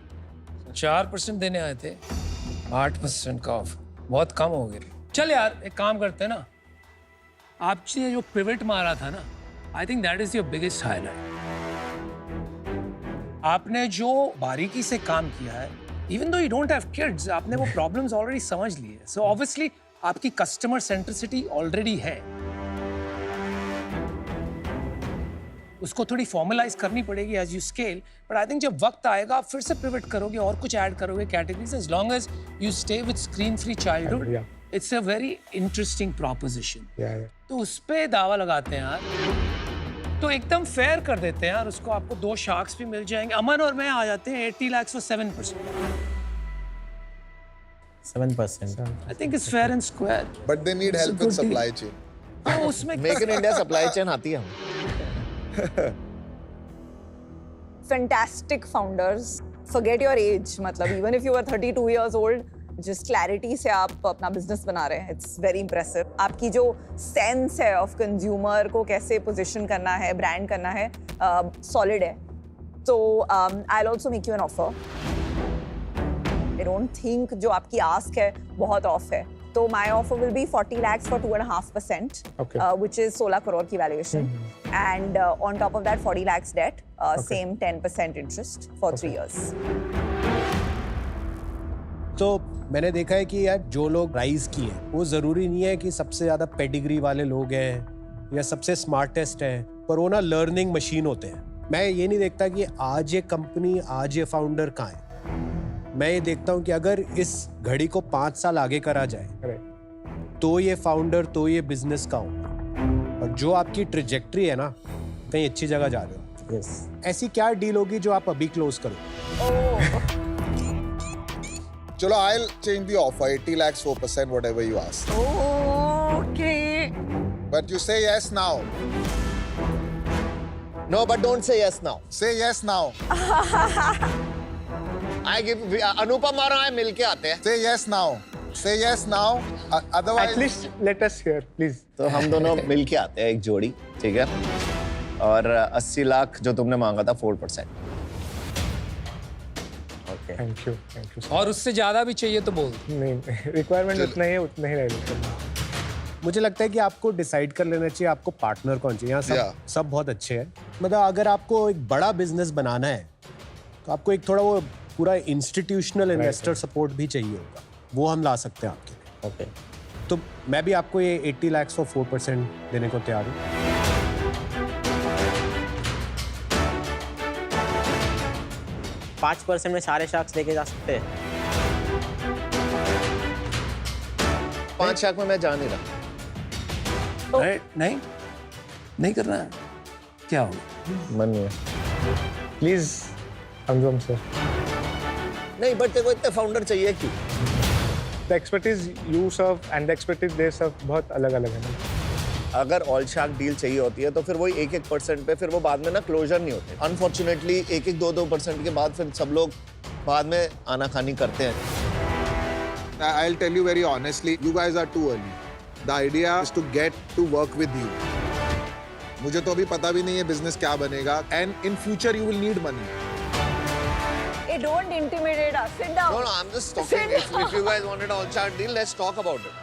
4% देने आए थे, 8% का ऑफ, बहुत कम हो गया. चल यार एक काम करते हैं ना, आपने जो पिवट मारा था ना, I think that is your biggest highlight. आपने जो बारीकी से काम किया है, even though you don't have kids, आपने वो प्रॉब्लम्स ऑलरेडी समझ लिए. सो ऑब्वियसली आपकी कस्टमर सेंट्रिसिटी ऑलरेडी है, उसको थोड़ी फॉर्मलाइज करनी पड़ेगी as you scale. But I think जब वक्त आएगा आप फिर से पिवट करोगे और कुछ ऐड करोगे categories, as long as you stay with screen free childhood it's a very interesting proposition. Yeah. तो उस पे दावा लगाते हैं यार, तो एकदम फेयर कर देते हैं यार उसको, आपको 2 शार्क्स भी मिल जाएंगे। अमन और मैं आ जाते हैं 80 lakhs for 7%। 7%। I think it's fair and square। But they need It's a help with good deal। supply chain. हाँ, उसमें make in India supply chain आती है। Fantastic founders, forget your age, मतलब even if you are 32 years old, जिस clarity से आप अपना business बना रहे हैं, इट्स वेरी इंप्रेसिव। आपकी जो सेंस है ऑफ कंज्यूमर को कैसे पोजीशन करना है, ब्रांड करना है, सॉलिड है। तो I will also make you an offer. I don't think जो आपकी आस्क है बहुत ऑफ है, तो my offer will be 40 lakhs for 2.5%, Okay. which is 16 crore की valuation, and on top of that 40 lakhs debt, same 10% interest for 3 years। तो मैंने देखा है कि यार जो लोग राइज किए वो जरूरी नहीं है कि सबसे ज्यादा पेडिग्री वाले लोग हैं या सबसे स्मार्टेस्ट हैं, पर वो ना लर्निंग मशीन होते हैं। मैं ये नहीं देखता कि आज ये कंपनी, आज ये फाउंडर कहाँ है। मैं ये देखता हूँ कि अगर इस घड़ी को 5 साल आगे करा जाए तो ये फाउंडर, तो ये बिजनेस का होगा। और जो आपकी ट्रिजेक्ट्री है ना, कहीं अच्छी जगह जा रहे हो। Yes। ऐसी क्या डील होगी जो आप अभी क्लोज करो? चलो, I'll change the offer, 80 lakhs 4%, whatever you ask. Okay। But you say yes now. No, but don't say yes now. Say yes now. अनुपम और मैं मिलके आते हैं। Say yes now. Say yes now. Otherwise. At least let us hear, please. तो हम दोनों मिलके आते हैं, एक जोड़ी, ठीक है? और 80 लाख जो तुमने मांगा था 4%। Thank you. और उससे ज्यादा भी चाहिए तो बोल। नहीं, रिक्वायरमेंट उतना ही है, उतना ही रहेगा। मुझे लगता है कि आपको डिसाइड कर लेना चाहिए आपको पार्टनर कौन चाहिए। यहाँ सब बहुत अच्छे हैं। मतलब अगर आपको एक बड़ा बिजनेस बनाना है तो आपको एक थोड़ा वो पूरा इंस्टीट्यूशनल इन्वेस्टर सपोर्ट भी चाहिए होगा, वो हम ला सकते हैं आपके लिए। ओके। तो मैं भी आपको ये 80 lakhs for 4% देने को तैयार हूँ। 5% में सारे शार्क्स लेके जा सकते हैं। 5 लाख में मैं जा नहीं रहा। नहीं करना है, क्या होगा? मन नहीं है। Please, Anjum sir. नहीं, बट तेरे को इतने फाउंडर चाहिए क्यों? The expertise you serve and the expertise they serve बहुत अलग-अलग है ना। अगर ऑल शार्क डील चाहिए होती है तो फिर वही 1% पे फिर वो बाद में ना क्लोजर नहीं होते। अनफॉर्चुनेटली 1-2% के बाद फिर सब लोग बाद में आनाकानी करते हैं। I'll tell you very honestly, you guys are too early. The idea is to get to work with you. मुझे तो अभी पता भी नहीं है बिजनेस क्या बनेगा, and in future you will need money. Hey, don't intimidate us. Sit down. No, I'm just talking. If you guys wanted an all shark deal, let's talk about it.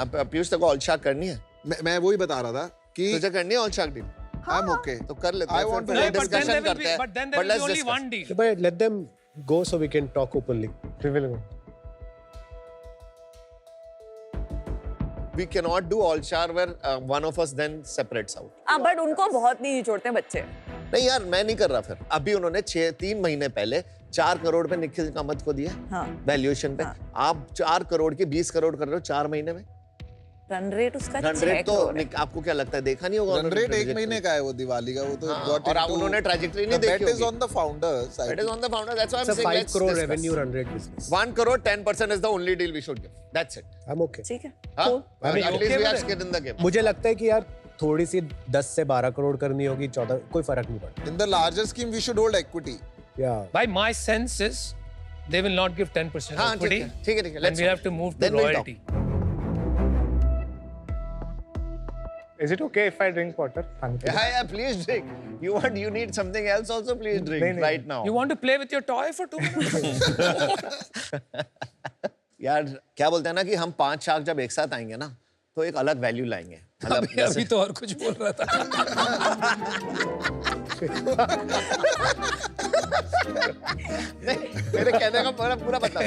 आप पीयूष तेरे को all shark करनी है? मैं वही बता रहा था कि तुझे करनी है all shark deal? I'm okay. तो कर लेते I हैं। want to फिर know, discussion करते हैं। But then there will be only one deal। But let them go so we can talk openly. We will go. We cannot do all shark where one of us then separates out. But उनको बहुत नहीं छोड़ते बच्चे। नहीं यार, मैं नहीं कर रहा फिर। अभी उन्होंने 3 महीने पहले 4 करोड़ पे निखिल कामत को दिया वैल्यूएशन पे। आप 4 करोड़ के 20 करोड़ कर रहे हो 4 महीने में। रन रेट उसका रन रेट तो आपको क्या लगता है, देखा नहीं होगा? रन रेट 1 महीने का है वो दिवाली का, वो तो got और into- उन्होंने ट्रैजेक्टरी नहीं The देखी bet is होगी। on the founder side. It is on the founder. That's why I'm It's a saying 5 let's crore discuss. revenue run rate business. 1 crore 10% is the only deal we should give. That's it. I'm okay. ठीक है। हाँ? Cool. At least okay we are with it. skin in the game. मुझे लगता है कि यार थोड़ी सी 10 से 12 करोड़ करनी होगी, 14, कोई फर्क नहीं पड़ता। In the larger scheme, we should hold equity. Yeah. By my sense is they will not give 10% हाँ, equity, ठीक है। and we have to move to Then we'll talk. royalty। Is it okay if I drink water? Yeah, please drink. You need something else also, please drink नहीं, नहीं. right now. You want to play with your toy for 2 minutes? यार क्या बोलते हैं ना कि हम 5 shark जब एक साथ आएंगे ना तो एक अलग वैल्यू लाएंगे। मतलब अभी तो और कुछ बोल रहा था। नहीं, मेरे कहने का पूरा बता।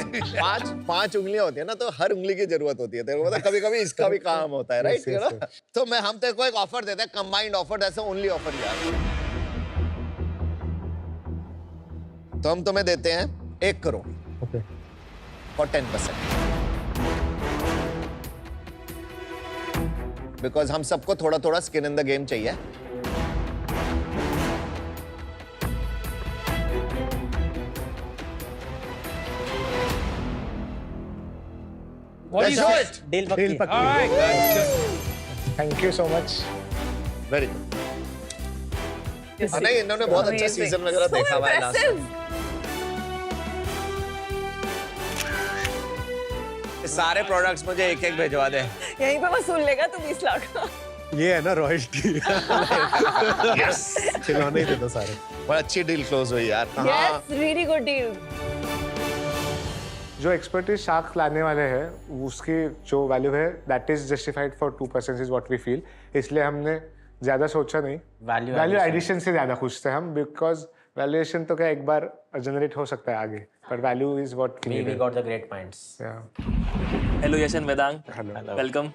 5 उंगलियां होती है ना, तो हर उंगली की जरूरत होती है। तेरे को पता कभी-कभी इसका भी काम होता है, राइट? तो हम तेरे को एक ऑफर देते हैं, combined offer, that's the only offer यार। तो हम तुम्हें देते हैं 1 करोड़ Okay. for 10%. बिकॉज हम सबको थोड़ा थोड़ा स्किन इन द गेम चाहिए. What Let's is do it? it. Deal deal पक्की. पक्की. All right, guys. Thank you so much. Very good. नहीं, इन्होंने बहुत अच्छा Amazing. सीजन वगैरह So देखा हुआ है last impressive. time. सारे प्रोडक्ट्स मुझे एक एक भिजवा दे. यहीं पे वसूल लेगा तू 20 लाख. ये है ना रॉयल्टी. यस. खिलौने ही थे तो सारे. बड़ा अच्छी डील क्लोज हुई यार. Yes, really good deal. जो एक्सपर्टीज शार्क लाने वाले हैं उसकी जो वैल्यू है that is justified for 2% is what we feel. इसलिए हमने ज्यादा सोचा नहीं. वैल्यू एडिशन से ज्यादा खुश थे हम बिकॉज वैल्यूएशन तो क्या एक बार जनरेट हो सकता है आगे पर value is what We got the great points. Hello Yashan Vedang, hello. Welcome.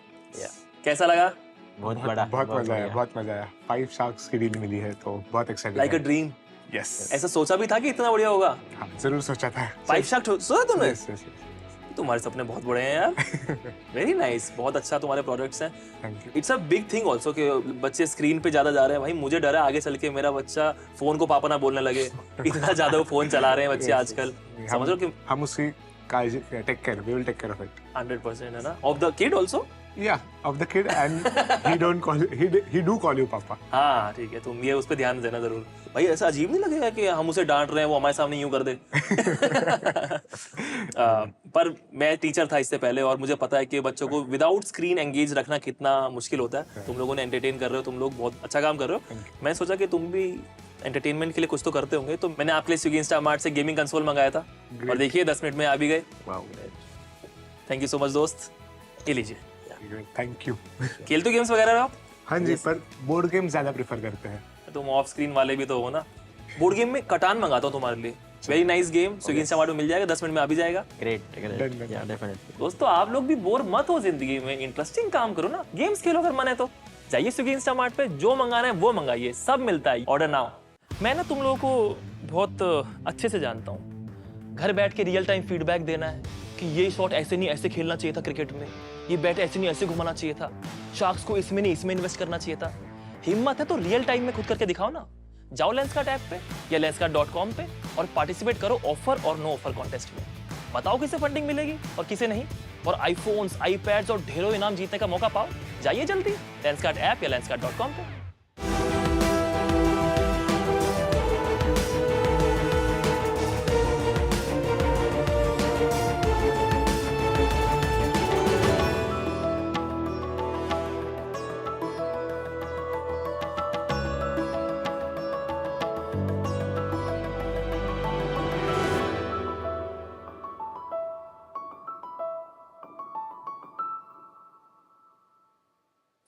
कैसा लगा? बहुत बड़ा. बहुत मजा आया, बहुत मजा आया. 5 शार्क्स की डील मिली है तो बहुत excited. Like a dream. Yes. ऐसा सोचा भी था कि इतना बढ़िया होगा? हाँ, जरूर सोचा था. 5 शार्क सोचा तुमने? Yes, yes, yes. तुम्हारे सपने बहुत बड़े हैं यार. Very nice. बहुत अच्छा तुम्हारे प्रोडक्ट्स हैं. Thank you. It's a big thing also कि बच्चे स्क्रीन पे ज्यादा जा रहे हैं. भाई मुझे डर है आगे चल के मेरा बच्चा फोन को पापा ना बोलने लगे. इतना ज्यादा वो फोन चला रहे हैं बच्चे आजकल. समझ रहे हो कि हम उसकी काळजी take care, we will take care of it. 100% है ना. Of the kid also. Yeah, of the kid and he do call you papa. हाँ ठीक है, तुम ये उस पर ध्यान देना जरूर. भाई ऐसा अजीब नहीं लगेगा कि हम उसे डांट रहे हैं वो हमारे सामने यूं कर दे. पर मैं टीचर था इससे पहले और मुझे पता है कि बच्चों को विदाउट स्क्रीन एंगेज रखना कितना मुश्किल होता है. तुम लोगों ने एंटरटेन कर रहे हो, तुम लोग बहुत अच्छा काम कर रहे हो. मैं सोचा कि तुम भी एंटरटेनमेंट के लिए कुछ तो करते होंगे, तो मैंने आपके लिए स्विगी इंस्टामार्ट से गेमिंग कंसोल मंगाया था और देखिए 10 मिनट में आ भी गए. थैंक यू सो मच दोस्त. ये लीजिए. Thank you. खेलते हो गेम्स वगैरह आप? हाँ जी, पर बोर्ड गेम ज्यादा प्रेफर करते हैं. तुम ऑफ स्क्रीन वाले भी तो हो ना. बोर्ड गेम में कटान मंगाता हूँ तुम्हारे लिए. Very nice game. Swiggy Instamart में मिल जाएगा, 10 मिनट में आ भी जाएगा. Great. Done, done. Yeah, definitely. दोस्तों आप लोग भी बोर मत हो जिंदगी में. इंटरेस्टिंग काम करो ना. गेम्स खेलो अगर मन है तो. जाइए स्विगी इंस्टामार्ट पे, जो मंगाना है वो मंगाइए, सब मिलता है. Order now. मैं ना तुम लोगों को बहुत अच्छे से जानता हूँ. घर बैठ के रियल टाइम फीडबैक देना है कि ये शॉट ऐसे नहीं ऐसे खेलना चाहिए था क्रिकेट में, ये बैट ऐसे नहीं ऐसे घुमाना चाहिए था, शार्क्स को इसमें नहीं इसमें इन्वेस्ट करना चाहिए था. हिम्मत है तो रियल टाइम में खुद करके दिखाओ ना. जाओ लेंसकार्ट ऐप पे या lenskart.com पे और पार्टिसिपेट करो ऑफर और नो ऑफर कॉन्टेस्ट में. बताओ किसे फंडिंग मिलेगी और किसे नहीं, और आईफोन्स, आईपैड्स और ढेरों इनाम जीतने का मौका पाओ. जाइए जल्दी लेंसकार्ट ऐप या lenskart.com पे.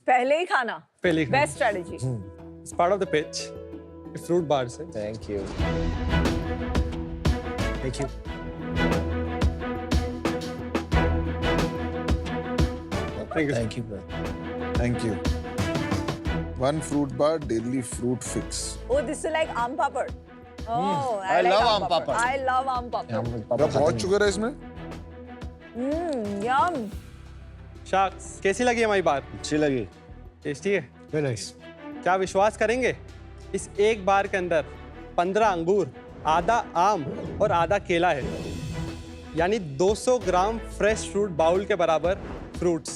पहले ही खाना. पहले ही खाना. Best strategy. It's part of the pitch. Fruit bar से. Thank you. Thank you. Thank you. Thank you. 1 fruit bar, daily fruit fix. Oh, this is like aam papad. Oh, I like love aam papad. I love aam papad. बहुत sugar है इसमें. Yum. Sharks कैसी लगी हमारी बात? अच्छी लगी. Tasty है. Very nice. क्या विश्वास करेंगे, इस एक बार के अंदर 15 अंगूर, आधा आम और आधा केला है. यानी 200 ग्राम फ्रेश फ्रूट बाउल के बराबर फ्रूट्स,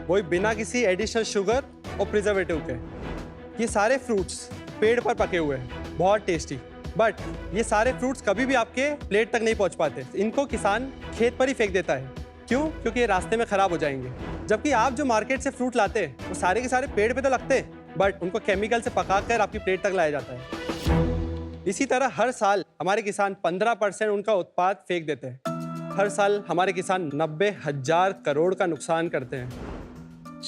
वही बिना किसी एडिशनल शुगर और प्रिजर्वेटिव के. ये सारे फ्रूट्स पेड़ पर पके हुए हैं, बहुत टेस्टी. बट ये सारे फ्रूट्स कभी भी आपके प्लेट तक नहीं पहुंच पाते. इनको किसान खेत पर ही फेंक देता है. क्यों? क्योंकि ये रास्ते में खराब हो जाएंगे. जबकि आप जो मार्केट से फ्रूट लाते हैं वो सारे के सारे पेड़ पे तो लगते हैं, बट उनको केमिकल से पकाकर आपकी प्लेट तक लाया जाता है. इसी तरह हर साल हमारे किसान 15% उनका उत्पाद फेंक देते हैं. हर साल हमारे किसान 90,000 करोड़ का नुकसान करते हैं.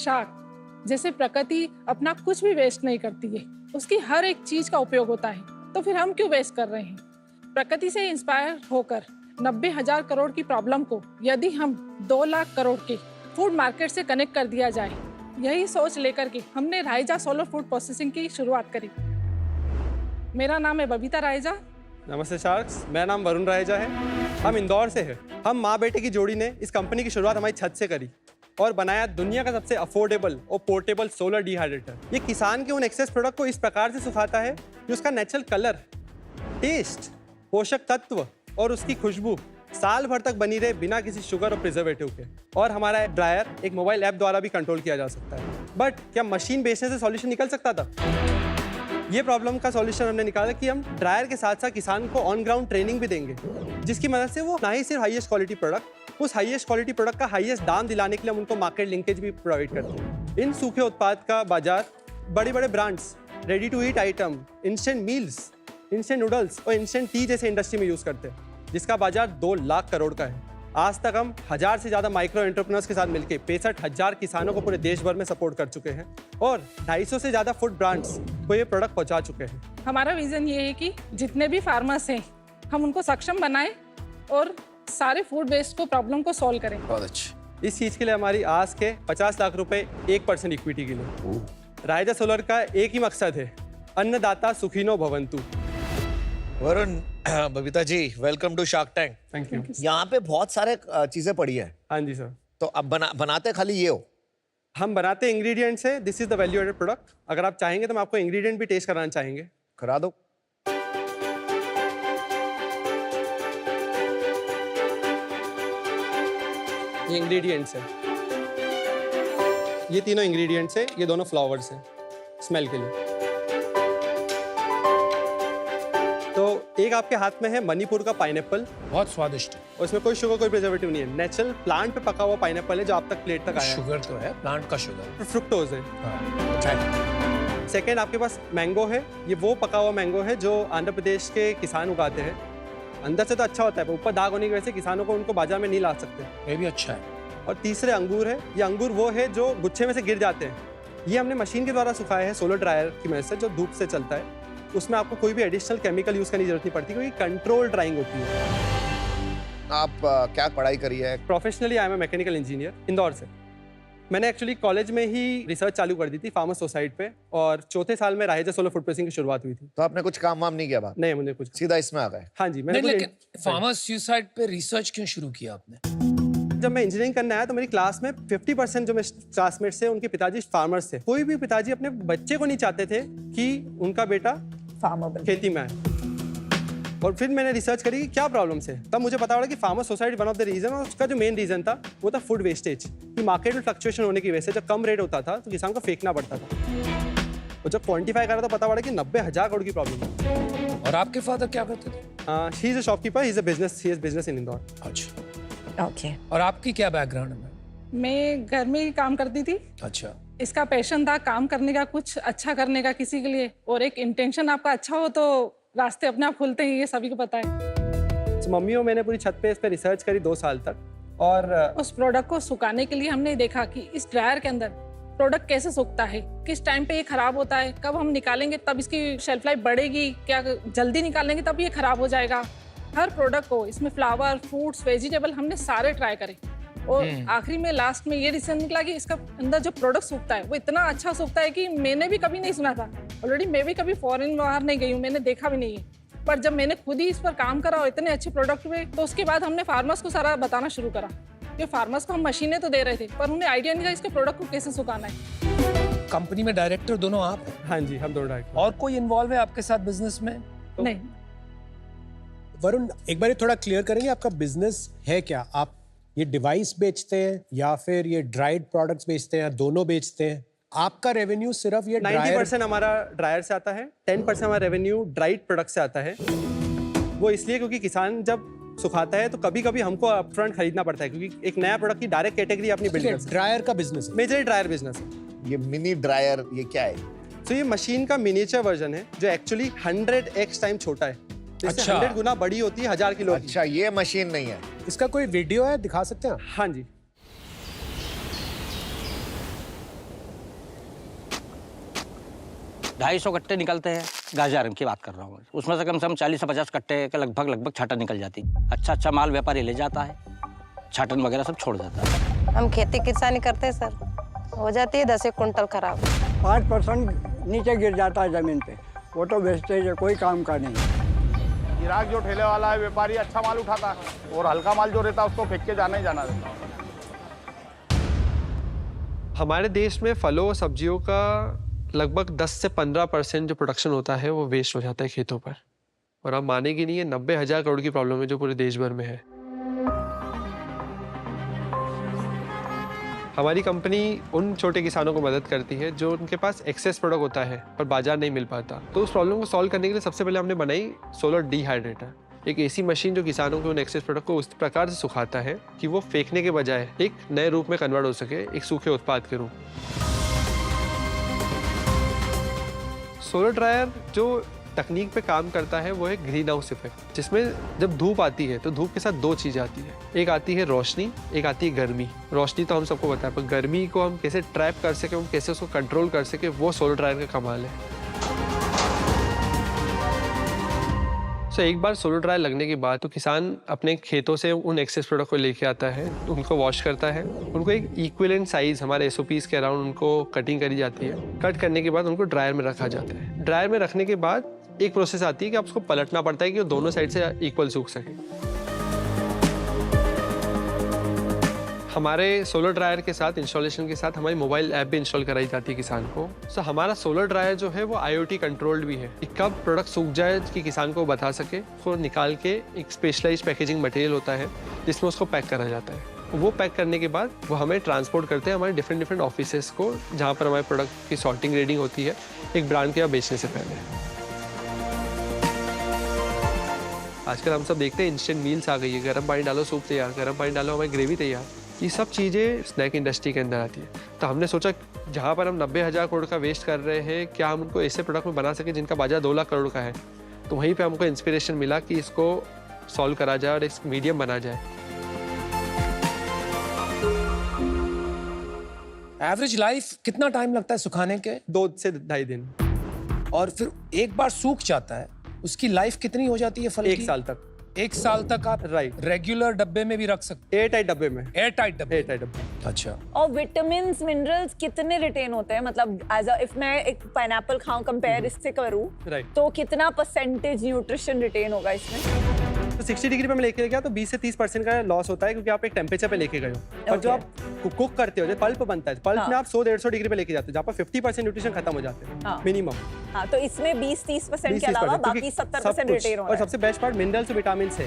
शार्क जैसे प्रकृति अपना कुछ भी वेस्ट नहीं करती है, उसकी हर एक चीज का उपयोग होता है, तो फिर हम क्यों वेस्ट कर रहे हैं? प्रकृति से इंस्पायर होकर 90,000 करोड़ की प्रॉब्लम को यदि हम 2 लाख करोड़ के फूड मार्केट से कनेक्ट कर दिया जाए, यही सोच लेकर के हमने राइजा सोलर फूड प्रोसेसिंग की शुरुआत करी. मेरा नाम है बबीता राइजा. नमस्ते शार्क्स, मेरा नाम वरुण राहेजा है. हम इंदौर से हैं. हम माँ बेटे की जोड़ी ने इस कंपनी की शुरुआत हमारी छत से करी. और बनाया दुनिया का सबसे अफोर्डेबल और पोर्टेबल सोलर डिहाइड्रेटर। ये किसान के उन एक्सेस प्रोडक्ट को इस प्रकार से सुखाता है कि उसका नेचुरल कलर, टेस्ट, पोषक तत्व और उसकी खुशबू साल भर तक बनी रहे बिना किसी शुगर और प्रिजर्वेटिव के। और हमारा ड्रायर एक मोबाइल ऐप द्वारा भी कंट्रोल किया जा सकता है। बट क्या मशीन बेचने से सॉल्यूशन निकल सकता था? ये प्रॉब्लम का सॉल्यूशन हमने निकाला कि हम ड्रायर के साथ साथ किसान को ऑन ग्राउंड ट्रेनिंग भी देंगे, जिसकी मदद से वो ना ही सिर्फ हाईएस्ट क्वालिटी प्रोडक्ट, उस हाईएस्ट क्वालिटी प्रोडक्ट का हाईएस्ट दाम दिलाने के लिए हम उनको मार्केट लिंकेज भी प्रोवाइड करते हैं। इन सूखे उत्पाद का बाजार बड़े बड़े brands ready to eat item, instant meals, instant noodles और इंस्टेंट टी जैसे इंडस्ट्री में यूज़ करते हैं, जिसका बाजार 2 लाख करोड़ का है। आज तक हम 1000 से ज़्यादा माइक्रो एंटरप्रेन्योर्स के साथ मिलकर 65,000 किसानों को पूरे देश भर में सपोर्ट कर चुके हैं और 250 से ज़्यादा फूड ब्रांड्स को ये प्रोडक्ट पहुंचा चुके हैं। हमारा विजन ये है कि जितने भी फार्मर्स हैं हम उनको सक्षम बनाएं और सारे फूड वेस्ट को प्रॉब्लम को सॉल्व करें। बहुत अच्छा। इस चीज़ के लिए हमारी आज के 50 लाख रुपए 1% इक्विटी के लिए। रायजा सोलर का एक ही मकसद है, अन्नदाता सुखीनो भवंतु। Varun, Babita ji, welcome to Shark Tank. Thank you. यहाँ पे बहुत सारे चीजें पड़ी है, हाँ जी सर। तो अब बनाते खाली ये हो? हम बनाते इंग्रेडिएंट्स है, this is the value added product. अगर आप चाहेंगे तो हम आपको इंग्रेडिएंट भी टेस्ट कराना चाहेंगे। करा दो। ये इंग्रेडिएंट्स है, ये तीनों इंग्रेडिएंट्स है, ये दोनों फ्लावर्स हैं स्मेल के लिए। तो एक आपके हाथ में है मणिपुर का पाइनएप्पल, बहुत स्वादिष्ट है। और इसमें कोई शुगर, कोई प्रिजर्वेटिव नहीं है, नेचुरल प्लांट पे पका हुआ पाइनएप्पल है जो आप तक प्लेट तक आया है। शुगर तो है, प्लांट का शुगर, फ्रुक्टोज है। अच्छा है। सेकेंड आपके पास मैंगो है, ये वो पका हुआ मैंगो है जो आंध्र प्रदेश के किसान उगाते हैं। अंदर से तो अच्छा होता है, पर ऊपर दाग होने की वजह से किसानों को उनको बाजार में नहीं ला सकते। ये भी अच्छा है। और तीसरे अंगूर है, ये अंगूर वो है जो गुच्छे में से गिर जाते हैं। ये हमने मशीन के द्वारा सुखाया है सोलर ड्रायर की मदद से, जो धूप से चलता है। उसमें आपको कोई भी एडिशनल केमिकल यूज करने की जरूरत नहीं पड़ती, क्योंकि कंट्रोल ड्राइंग होती है। आप क्या पढ़ाई करी है? Professionally I am a mechanical engineer, Indore से। मैंने एक्चुअली कॉलेज में ही रिसर्च चालू कर दी थी फार्मर सोसाइटी पे, और चौथे साल में रायजा सोलर फूड प्रोसेसिंग की शुरुआत हुई थी। तो आपने कुछ काम वाम नहीं किया बात? नहीं, मुझे कुछ, सीधा इसमें आ गए? हाँ जी। नहीं, लेकिन फार्मर सुसाइड पे रिसर्च क्यों शुरू किया आपने? जब मैं इंजीनियरिंग करने आया तो मेरी क्लास में 50% जो मेरे क्लासमेट्स थे उनके पिताजी फार्मर्स थे। कोई भी पिताजी अपने बच्चे को नहीं चाहते थे कि उनका बेटा फार्मर खेती में आए। और फिर मैंने रिसर्च करी कि क्या प्रॉब्लम्स है, तब मुझे पता पड़ा कि farmer society one of the reason, और उसका जो मेन रीजन था वो था फूड वेस्टेज। कि मार्केट में फ्लक्चुएशन होने की वजह से जब कम रेट होता था तो किसान को फेंकना पड़ता था। और जब क्वान्टिफाई करा तो पता पड़ा कि 90,000 करोड़ की प्रॉब्लम है। और आपके फादर क्या करते थे? He is a shopkeeper, he is a business in Indore. अच्छा। ओके। और आपकी क्या बैकग्राउंड है? मैं घर में ही काम करती थी। अच्छा। इसका पैशन था काम करने का, कुछ अच्छा करने का किसी के लिए, और एक इंटेंशन आपका अच्छा हो तो रास्ते अपने आप खुलते हैं, ये सभी को पता है। तो मम्मी और मैंने पूरी छत पे इस पे रिसर्च करी 2 साल तक, और उस प्रोडक्ट को सुखाने के लिए हमने देखा कि इस ड्रायर के अंदर प्रोडक्ट कैसे सूखता है, किस टाइम पे ये खराब होता है, कब हम निकालेंगे तब इसकी शेल्फ लाइफ बढ़ेगी, क्या जल्दी निकालेंगे तब ये खराब हो जाएगा। हर प्रोडक्ट को, इसमें फ्लावर, फ्रूट्स, वेजिटेबल हमने सारे ट्राई करे, और आखिरी में लास्ट में ये डिसीजन निकला कि इसका अंदर जो प्रोडक्ट सूखता है वो इतना अच्छा सूखता है कि मैंने भी कभी नहीं सुना था। ऑलरेडी मैं भी कभी फॉरेन बाहर नहीं गई हूँ, मैंने देखा भी नहीं है, पर जब मैंने खुद ही इस पर काम करा और इतने अच्छे प्रोडक्ट हुए, तो उसके बाद हमने फार्मर्स को सारा बताना शुरू करा। कि फार्मर्स को हम मशीनें तो दे रहे थे, पर उन्हें आइडिया नहीं था इसके प्रोडक्ट को कैसे सुखाना है। कंपनी में डायरेक्टर दोनों आप हैं? हाँ जी, हम दोनों डायरेक्टर। और कोई इन्वॉल्व है आपके साथ बिजनेस में? नहीं। वरुण, एक बार थोड़ा क्लियर करेंगे आपका बिजनेस है क्या? आप ये डिवाइस बेचते हैं या फिर ये ड्राइड प्रोडक्ट्स बेचते हैं, या दोनों बेचते हैं? आपका रेवेन्यू सिर्फ ये 90% हमारा ड्रायर से आता है, 10% हमारा रेवेन्यू ड्राइड प्रोडक्ट से आता है। वो इसलिए क्योंकि किसान जब सुखाता है तो कभी कभी हमको अपफ्रंट खरीदना पड़ता है, क्योंकि एक नया प्रोडक्ट की डायरेक्ट कैटेगरी अपनी बिल्ड कर सकते हैं। ड्रायर का बिजनेस है? मेजर ड्रायर बिजनेस है। ये मिनी ड्रायर ये क्या है? तो ये मशीन का मिनिएचर वर्जन है जो एक्चुअली 100x टाइम छोटा है। अच्छा। 100 गुना बड़ी होती है 1000 किलो। अच्छा, ये मशीन नहीं है। इसका कोई वीडियो है, दिखा सकते हैं? हाँ जी। ढाई 250 कट्टे निकलते हैं, गाजर की बात कर रहा हूँ। उसमें से कम 40 से 50 कट्टे के लगभग छाटन निकल जाती। अच्छा माल व्यापारी ले जाता है, छाटन वगैरह सब छोड़ जाता है। हम खेती किसानी करते हैं सर, हो जाती है 10 क्विंटल खराब। 5% नीचे गिर जाता है जमीन पे, वो तो वेस्टेज है, कोई काम का नहीं। गिराक जो ठेले वाला है, व्यापारी अच्छा माल उठाता है, और हल्का माल जो रहता है उसको फेंक के जाना ही जाना रहता है। हमारे देश में फलों और सब्जियों का लगभग 10 से 15% जो प्रोडक्शन होता है वो वेस्ट हो जाता है खेतों पर, और आप मानेंगे नहीं, ये 90,000 करोड़ की प्रॉब्लम है जो पूरे देश भर में है। हमारी कंपनी उन छोटे किसानों को मदद करती है जो उनके पास एक्सेस प्रोडक्ट होता है पर बाजार नहीं मिल पाता। तो उस प्रॉब्लम को सॉल्व करने के लिए सबसे पहले हमने बनाई सोलर डिहाइड्रेटर, एक ऐसी मशीन जो किसानों के उन एक्सेस प्रोडक्ट को उस प्रकार से सुखाता है कि वो फेंकने के बजाय एक नए रूप में कन्वर्ट हो सके, एक सूखे उत्पाद के रूप। सोलर ड्रायर जो तकनीक पे काम करता है वो है ग्रीन हाउस इफेक्ट, जिसमें जब धूप आती है तो धूप के साथ दो चीज़ें आती है, एक आती है रोशनी, एक आती है गर्मी। रोशनी तो हम सबको पता है, पर गर्मी को हम कैसे ट्रैप कर सके, हम कैसे उसको कंट्रोल कर सके, वो सोलर ड्रायर का कमाल है। तो एक बार सोलर ड्रायर लगने के बाद तो किसान अपने खेतों से उन एक्सेस प्रोडक्ट को लेके आता है, उनको वॉश करता है, उनको एक इक्विवेलेंट साइज हमारे SOPs के अराउंड उनको कटिंग करी जाती है। कट करने के बाद उनको ड्रायर में रखा जाता है। ड्रायर में रखने के बाद एक प्रोसेस आती है कि आप उसको पलटना पड़ता है कि वो दोनों साइड से इक्वल सूख सके। हमारे सोलर ड्रायर के साथ इंस्टॉलेशन के साथ हमारी मोबाइल ऐप भी इंस्टॉल कराई जाती है किसान को। सो हमारा सोलर ड्रायर जो है वो IoT कंट्रोल्ड भी है कि कब प्रोडक्ट सूख जाए कि किसान को बता सके, उसको निकाल के एक स्पेशलाइज पैकेजिंग मटेरियल होता है जिसमें उसको पैक करा जाता है। वो पैक करने के बाद वो हमें ट्रांसपोर्ट करते हैं हमारे डिफरेंट ऑफिसेस को, जहाँ पर हमारे प्रोडक्ट की सॉर्टिंग रेडिंग होती है एक ब्रांड के यहाँ बेचने से पहले। आजकल हम सब देखते हैं इंस्टेंट मील्स आ गई है, गर्म पानी डालो सूप तैयार, गर्म पानी डालो हमारी ग्रेवी तैयार। ये सब चीज़ें स्नैक इंडस्ट्री के अंदर आती है। तो हमने सोचा जहाँ पर हम 90,000 करोड़ का वेस्ट कर रहे हैं, क्या हम उनको ऐसे प्रोडक्ट में बना सकें जिनका बाजार 2 लाख करोड़ का है। तो वहीं पे हमको इंस्पिरेशन मिला कि इसको सॉल्व करा जाए और एक मीडियम बना जाए। एवरेज लाइफ कितना टाइम लगता है सुखाने के? 2 से 2.5 दिन। और फिर एक बार सूख जाता है, उसकी लाइफ कितनी हो जाती है फल की? 1 साल तक। 1 साल तक आप रेगुलर डब्बे में भी रख सकते? एयर टाइट डब्बे में। एयर टाइट डब्बे। अच्छा। और विटामिन्स मिनरल्स कितने रिटेन होते हैं? मतलब एज अ इफ मैं एक पाइनएप्पल खाऊं कंपेयर इससे करूं, तो कितना परसेंटेज न्यूट्रिशन रिटेन होगा इसमें? तो 60 डिग्री पे मैं लेके गया तो 20 से 30% का लॉस होता है, क्योंकि आप एक टेम्परेचर पे लेके गए हो। और जो आप कुक करते हो, जो पल्प बनता है, पल्प में आप 100-150 डिग्री पे लेके जाते हो, जहाँ पर 50% न्यूट्रिशन खत्म हो जाते हैं मिनिमम। हाँ, तो इसमें 20-30% के अलावा बाकी 70% रिटेन हो रहा है। और सबसे बेस्ट पार्ट मिनरल्स और विटामिन है।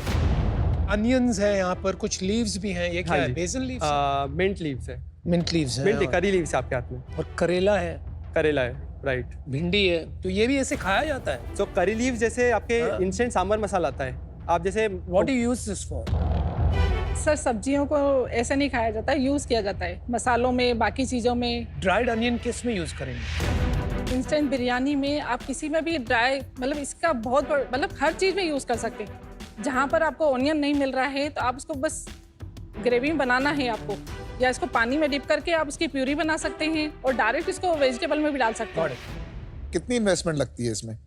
अनियंस है यहाँ पर, कुछ लीव्स भी हैं। ये क्या है? BECIL leaves? मिंट लीव्स है। मिंट लीव्स है। मिंट करी लीव्स है आपके हाथ में। और करेला है। करेला है, राइट। भिंडी है। तो ये भी ऐसे खाया जाता है? तो करी लीव्स जैसे आपके इंस्टेंट सांभर मसाला आता है, आप जैसे what do you use this for? Sir सब्जियों को ऐसे नहीं खाया जाता है, यूज किया जाता है मसालों में, बाकी चीजों में। ड्राइड अनियन किस में यूज करेंगे? इंस्टेंट बिरयानी में, आप किसी में भी ड्राई, मतलब इसका बहुत मतलब हर चीज में यूज कर सकते हैं। जहाँ पर आपको ऑनियन नहीं मिल रहा है तो आप उसको बस ग्रेवी में बनाना है आपको, या इसको पानी में डिप करके आप उसकी प्यूरी बना सकते हैं और डायरेक्ट इसको वेजिटेबल में भी डाल सकते हैं। कितनी इन्वेस्टमेंट लगती है इसमें?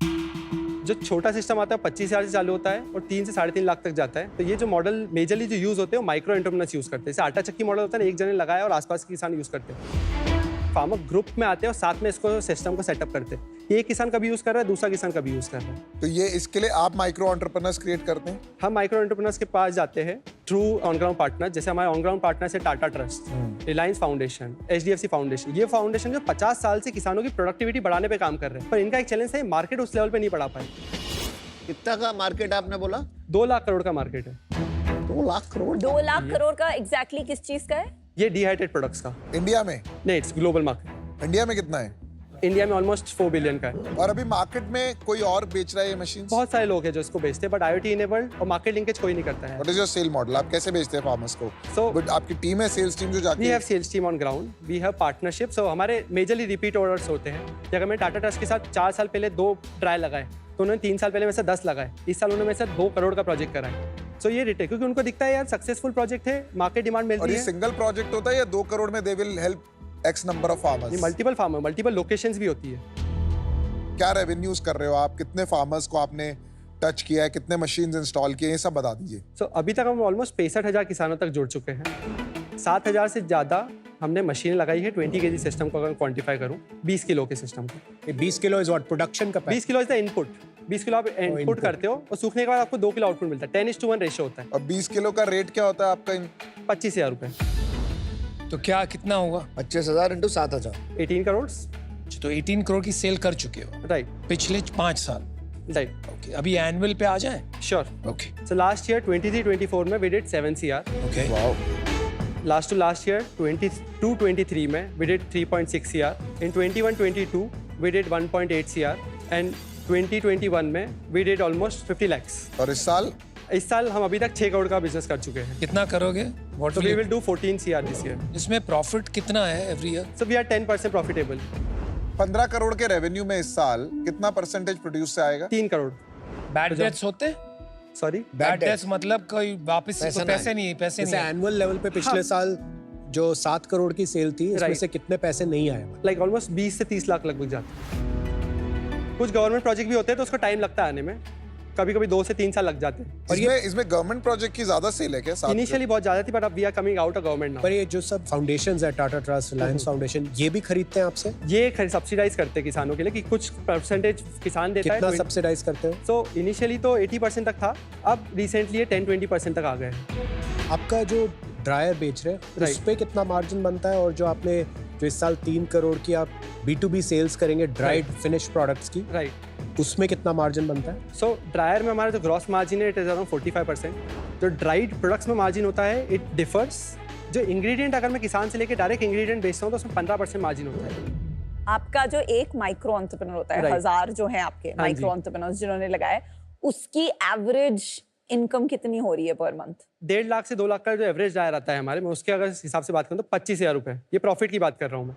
जो छोटा सिस्टम आता है 25,000 से चालू होता है और 3 से 3.5 लाख तक जाता है। तो ये जो मॉडल मेजरली जो यूज होते हैं वो माइक्रो एंटरप्रेन्योर्स यूज करते हैं। जैसे आटा चक्की मॉडल होता है ना, एक जने लगाया और आसपास के किसान यूज करते हैं। फार्मर ग्रुप में आते हैं और साथ में इसको सिस्टम को सेटअप करते हैं। एक किसान कभी यूज कर रहा है, दूसरा किसान कभी यूज कर रहा है। तो ये इसके लिए आप माइक्रो एंटरप्रेन्योर्स क्रिएट करते हैं? हम माइक्रो एंटरप्रेन्योर्स के पास जाते हैं थ्रू ऑन ग्राउंड पार्टनर। जैसे हमारे ऑन ग्राउंड पार्टनर है Tata trust, Reliance foundation, HDFC foundation. ये फाउंडेशन जो 50 साल से किसानों की प्रोडक्टिविटी बढ़ाने पे काम कर रहे हैं, पर इनका एक चैलेंज है, मार्केट उस लेवल पे नहीं बढ़ा पाए। कितना का मार्केट आपने बोला? 2 लाख करोड़ का मार्केट है। 2 लाख करोड़? 2 लाख करोड़ का एग्जैक्टली किस चीज का है? ये डिहाइड्रेटेड प्रोडक्ट्स का। इंडिया में? नहीं, इट्स ग्लोबल मार्केट। इंडिया में कितना है? इंडिया में ऑलमोस्ट 4 बिलियन का है। और अभी मार्केट में कोई और बेच रहा है ये मशीन? बहुत सारे लोग हैं जो इसको बेचते हैं, बट IoT इनेबल्ड और मार्केट लिंकेज कोई नहीं करता है। What is your sale model? आप कैसे बेचते हैं फार्मर्स को? बट आपकी टीम है, सेल्स टीम जो जाती है? We have sales team on ground, we have partnership. So हमारे मेजरली रिपीट ऑर्डर्स होते हैं। अगर मैं टाटा ट्रस्ट के साथ 4 साल पहले 2 ट्रायल लगाए, तो उन्होंने 3 साल पहले में से 10 लगाए। इस साल उन्होंने मेरे से 2 करोड़ का प्रोजेक्ट कराए। सो ये रिटेल, क्योंकि उनको दिखता है यार सक्सेसफुल प्रोजेक्ट है, मार्केट डिमांड मिलती है। और ये सिंगल प्रोजेक्ट होता है या 2 करोड़ में they will help X number of farmers? Multiple farmer, multiple locations भी होती है। क्या रेवेन्यूज कर रहे हो आप? कितने फार्मर्स को आपने टच किया है? कितने मशीन्स इंस्टॉल किए हैं? ये सब बता दीजिए। सो अभी तक हम ऑलमोस्ट 65,000 किसानों तक जुड़ चुके हैं। 7,000 से ज़्यादा हमने मशीन लगाई है। 20 kg सिस्टम को अगर क्वान्टिफाई करूँ, 20 किलो के सिस्टम को। 20 किलो इज व्हाट प्रोडक्शन का? 20 kilo is the input. 20 kilo आप इनपुट करते हो और सूखने के बाद आपको 2 किलो आउटपुट मिलता है। 10:1 रेशियो होता है। और 20 किलो का रेट क्या होता है आपका? 25,000 रुपये। तो क्या कितना होगा? 25,000 इंटू 7,000, 18 करोड़। तो 18 करोड़ की सेल कर चुके हो राइट। पिछले 5 साल। राइट। ओके, अभी एनुअल पे आ जाए। Sure. Okay. So last year 23-24 में we did 7 CR। Okay. Wow. Last to last year 22-23 में we did 3.6 CR। In 21-22 we did 1.8 CR and 2021 में वी डिड ऑलमोस्ट 50 lakhs। और इस साल हम अभी तक 6 करोड़ का बिजनेस कर चुके हैं। कितना करोगे? So we will do 14 CR this year। इसमें प्रॉफिट कितना है every year? So we are 10% profitable। 15 crore के रेवेन्यू में इस साल कितना परसेंटेज प्रोड्यूस से आएगा? 3 करोड़। बैड डेट्स होते? सॉरी, बैड डेट्स मतलब कोई वापस पैसे नहीं जैसे एनुअल लेवल पे पिछले साल जो 7 करोड़ की सेल थी, इसमें से कितने पैसे नहीं आए? लाइक ऑलमोस्ट 20 से 30 लाख लगभग जाते हैं। कुछ गवर्नमेंट प्रोजेक्ट भी होते हैं तो उसको टाइम लगता है आने में, कभी कभी 2 से 3 साल लग जाते हैं। इसमें गवर्नमेंट प्रोजेक्ट की ज्यादा सेल है क्या? इनिशियली बहुत ज्यादा थी, बट अब we are coming out of government now. पर ये जो सब फाउंडेशंस है, टाटा ट्रस्ट, रिलायंस फाउंडेशन, ये भी खरीदते हैं आपसे? ये सब्सिडाइज करते हैं किसानों के लिए कि कुछ परसेंटेज किसान देता है। कितना सब्सिडाइज करते हैं? सो इनिशियली तो 80% तक था, अब रिसेंटली ये 10-20% तक आ गए हैं। आपका जो ड्रायर बेच रहे हैं उस पे कितना मार्जिन बनता है? और जो आपने जो इस साल 3 करोड़ की आप B2B सेल्स करेंगे ड्राइड फिनिश प्रोडक्ट्स की, उसमें कितना मार्जिन बनता है? सो ड्रायर में हमारा जो ग्रॉस मार्जिन है इट इज अराउंड 45%। जो ड्राइड प्रोडक्ट्स में मार्जिन होता है इट डिफर्स। जो इंग्रेडिएंट अगर मैं किसान से लेके डायरेक्ट इंग्रेडिएंट बेचता हूँ तो उसमें 15% मार्जिन होता है। आपका जो एक माइक्रो एंटरप्रेन्योर होता है, 1000 जो है आपके माइक्रो एंटरप्रेन्योर्स जिन्होंने लगाए, उसकी एवरेज इनकम कितनी हो रही है पर मंथ? 1.5 लाख से 2 लाख का जो एवरेज ड्रायर आता है हमारे में, उसके अगर हिसाब से बात करूँ तो 25,000 रुपए, ये प्रॉफिट की बात कर रहा हूँ मैं।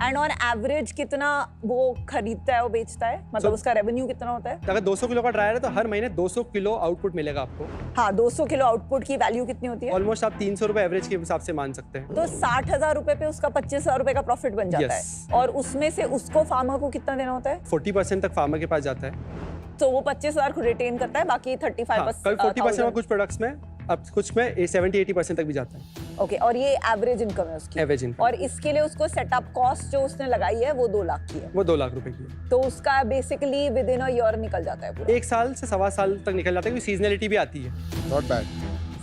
एंड ऑन एवरेज कितना वो खरीदता है, वो बेचता है, मतलब उसका रेवेन्यू कितना होता है? अगर 200 किलो का ड्रायर है तो हर महीने 200 किलो आउटपुट मिलेगा आपको। हाँ, 200 किलो आउटपुट की वैल्यू कितनी होती है? ऑलमोस्ट आप 300 रुपए एवरेज के हिसाब से मान सकते हैं। तो 60,000 रुपए पे उसका 25,000 रुपए का प्रॉफिट बन जाता है, और उसमें से उसको फार्मर को कितना देना होता है? 40% तक फार्मर के पास जाता है। तो वो 25,000 को रिटेन करता है, बाकी 35%। कभी 40% में कुछ प्रोडक्ट्स में, अब कुछ में 70-80% तक भी जाता है। ओके, और ये एवरेज इनकम है उसकी? Average income. और इसके लिए उसको सेटअप कॉस्ट जो उसने लगाई है वो 2 लाख की है? वो 2 लाख रुपए की है। तो उसका basically with in a year निकल जाता है पूरा? 1 साल से 1.25 साल तक निकल जाता है, क्योंकि सीजनलिटी भी आती है। Not bad.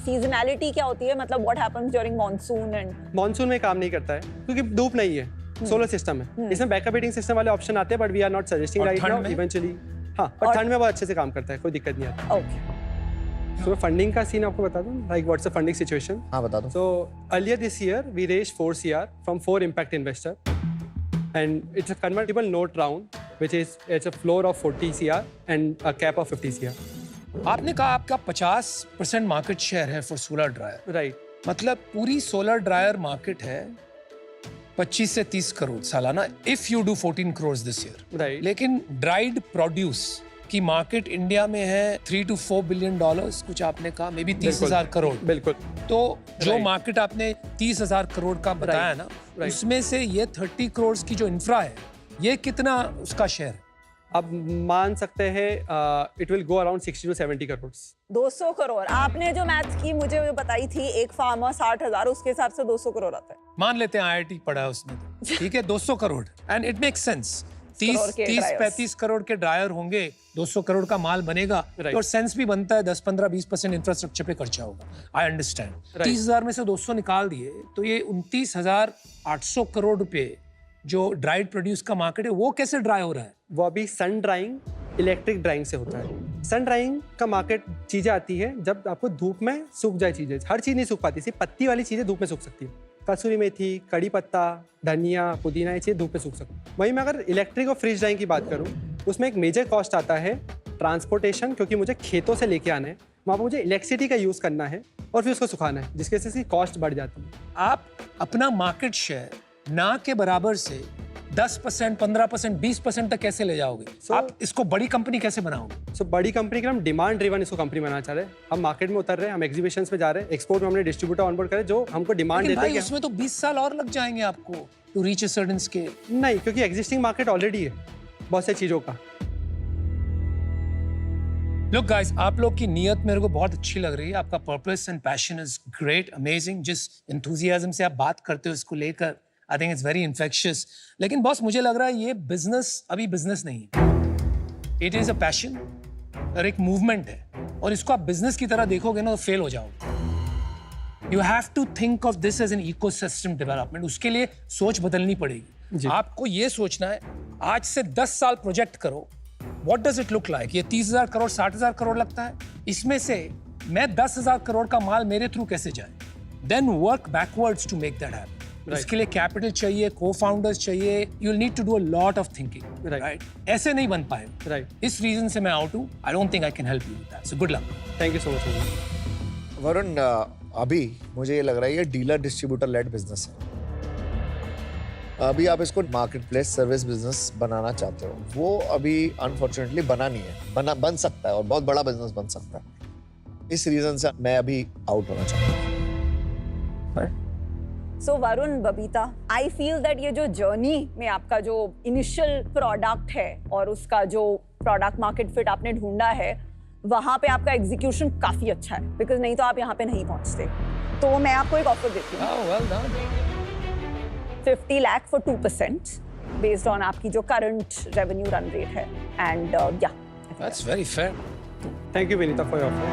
सीजनैलिटी क्या होती है, मतलब what happens during monsoon? And monsoon में काम नहीं करता है क्योंकि धूप नहीं है, सोलर सिस्टम है। इसमें बैकअप हीटिंग सिस्टम वाले ऑप्शन आते हैं, but we are not suggesting right now. Eventually हाँ, पर ठंड में बहुत अच्छे से काम करता है, कोई दिक्कत नहीं आती। ओके, सो फंडिंग का सीन आपको बता दूं, like what's the funding situation? हाँ, बता दो। So earlier this year we raised 4 CR from 4 impact investor, and it's a convertible note round which is it's a floor of 40 CR and a cap of 50 CR। आपने कहा आपका 50% market share है for solar dryer, right? मतलब पूरी solar dryer market है 25 से 30 करोड़ सालाना, if you do 14 crore this year, right? लेकिन ड्राइड प्रोड्यूस की मार्केट इंडिया में है $3 to $4 बिलियन, कुछ आपने कहा मे बी 30,000 करोड़। बिल्कुल। तो जो मार्केट आपने 30,000 करोड़ का बताया ना, उसमें से ये 30 करोड़ की जो इंफ्रा है, ये कितना उसका शेयर है? अब मान सकते हैं it will go around 60 to 70 crore. 200 crore आपने जो मैथ की मुझे बताई थी, एक फार्मर 60,000, उसके हिसाब से 200 करोड़ आता है। मान लेते हैं IIT पढ़ा है उसमें, ठीक है, 200 crore, and it makes sense. 30-35 crore के ड्रायर होंगे, 200 करोड़ का माल बनेगा, और सेंस भी बनता है 10-15-20% इंफ्रास्ट्रक्चर पे खर्चा होगा। I understand. 30,000 में से 200 निकाल दिए तो ये 29,800 करोड़ रुपए जो ड्राइड प्रोड्यूस का मार्केट है, वो कैसे ड्राई हो रहा है? वो अभी सन ड्राइंग, इलेक्ट्रिक ड्राइंग से होता है। सन ड्राइंग का मार्केट चीजें आती है जब आपको धूप में सूख जाए चीजें। हर चीज नहीं सूख पाती, सिर्फ पत्ती वाली चीजें धूप में सूख सकती है। कसूरी मेथी, कड़ी पत्ता, धनिया, पुदीना, ये चीज़ धूप में सूख सकती। वहीं मैं अगर इलेक्ट्रिक और फ्रिज ड्राइंग की बात करूँ, उसमें एक मेजर कॉस्ट आता है ट्रांसपोर्टेशन, क्योंकि मुझे खेतों से लेके आना है, वहाँ पर मुझे इलेक्ट्रिसिटी का यूज़ करना है और फिर उसको सुखाना है, जिसकी वजह से कॉस्ट बढ़ जाती है। आप अपना मार्केट शेयर ना के बराबर से 10%, 15%, 20% तक कैसे ले जाओगे? आप इसको बड़ी कंपनी कैसे बनाओगे? बड़ी कंपनी के हम डिमांड ड्रिवन इसको कंपनी बनाना चाह रहे हैं। हम मार्केट में उतर रहे हैं, हम एग्जीबिशंस में जा रहे हैं, एक्सपोर्ट में हमने डिस्ट्रीब्यूटर ऑनबोर्ड करे जो हमको डिमांड देते हैं। उसमें तो 20 साल और लग जाएंगे आपको to reach a certain scale. नहीं, क्योंकि एग्जिस्टिंग मार्केट ऑलरेडी है बहुत सी चीजों का। Look guys, आप लोग की नियत मेरे को बहुत अच्छी लग रही है। आपका purpose and passion is great, amazing. जिस एंथुसियाज्म से आप बात करते हो इसको लेकर, I think it's very infectious. लेकिन बॉस, मुझे लग रहा है ये बिजनेस अभी बिजनेस नहीं है, इट इज अ पैशन और एक मूवमेंट है, और इसको आप बिजनेस की तरह देखोगे ना तो फेल हो जाओगे। You have to think of this as an ecosystem development. उसके लिए सोच बदलनी पड़ेगी. आपको ये सोचना है, आज से 10 साल प्रोजेक्ट करो. What does it look like? ये 30,000 करोड़ 60,000 करोड़ लगता है. इसमें से मैं 10,000 करोड़ का माल मेरे थ्रू कैसे जाए? Then work backwards to make that happen. इसके लिए कैपिटल चाहिए, co-founders चाहिए. You'll need to do a lot of thinking. Right? ऐसे नहीं बन पाए. Right. इस रीजन से मैं आउट हूँ. I don't think I can help you with that. So good luck. Thank you so much. Varun, अभी मुझे ये लग रहा है ये डीलर डिस्ट्रीब्यूटर लेड बिजनेस है. अभी आप इसको मार्केट प्लेस सर्विस बिजनेस बनाना चाहते हो. वो अभी अनफॉर्चुनेटली बना नहीं है. बन सकता है और बहुत बड़ा बिजनेस बन सकता है. इस रीजन से मैं अभी आउट होना चाहता हूँ. So Varun, Babita, I feel that ये जो जर्नी में आपका जो इनिशियल प्रोडक्ट है और उसका जो प्रोडक्ट मार्केट फिट आपने ढूंढा है, वहाँ पे आपका एग्जीक्यूशन काफी अच्छा है, बिकॉज नहीं तो आप यहाँ पे नहीं पहुँचते. तो मैं आपको एक ऑफर देती हूँ. well done. 50 lakh for 2% based on आपकी जो करंट रेवेन्यू रन रेट है. एंड या That's very fair. Thank you, Vinita, for your offer.